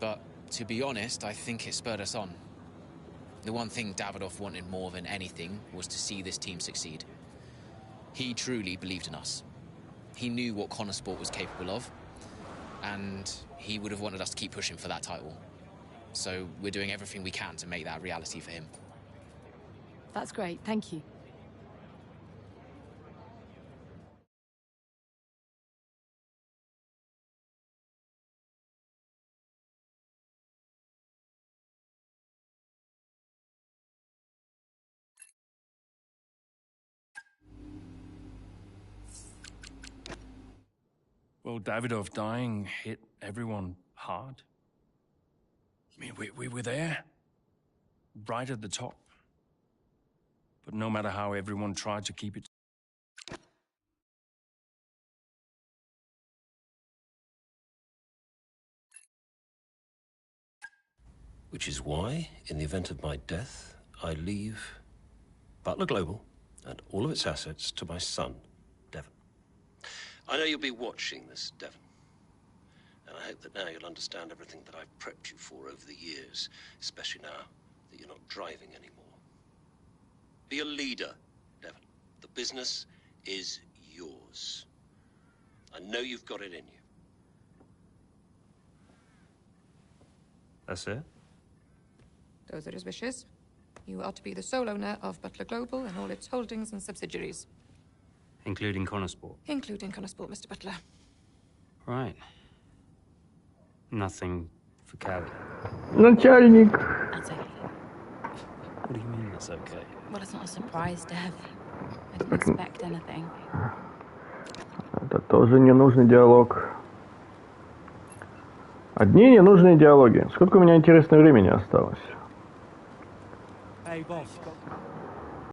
Speaker 5: But to be honest, I think it spurred us on. The one thing Davidoff wanted more than anything was to see this team succeed. He truly believed in us. He knew what Connor Sport was capable of, and he would have wanted us to keep pushing for that title. So we're doing everything we can to make that a reality for him.
Speaker 15: That's great, thank you.
Speaker 9: Well, Davidoff dying hit everyone hard. I mean, we were there, right at the top. But no matter how everyone tried to keep it...
Speaker 4: Which is why, in the event of my death, I leave Butler Global and all of its assets to my son, Devon. I know you'll be watching this, Devon. And I hope that now you'll understand everything that I've prepped you for over the years, especially now that you're not driving anymore. Be a leader, Devon. The business is yours. I know you've got it in you.
Speaker 10: That's it?
Speaker 17: Those are his wishes. You are to be the sole owner of Butler Global and all its holdings and subsidiaries.
Speaker 10: Including Connor Sport?
Speaker 17: Including Connor Sport, Mr. Butler.
Speaker 10: Right. Nothing for Callie.
Speaker 3: Начальник.
Speaker 8: That's okay.
Speaker 10: What do you mean that's okay?
Speaker 8: Well, it's not a surprise, Dev. I didn't expect anything.
Speaker 3: Это тоже ненужный диалог. Одни ненужные диалоги. Сколько у меня интересного времени осталось?
Speaker 16: Hey, boss.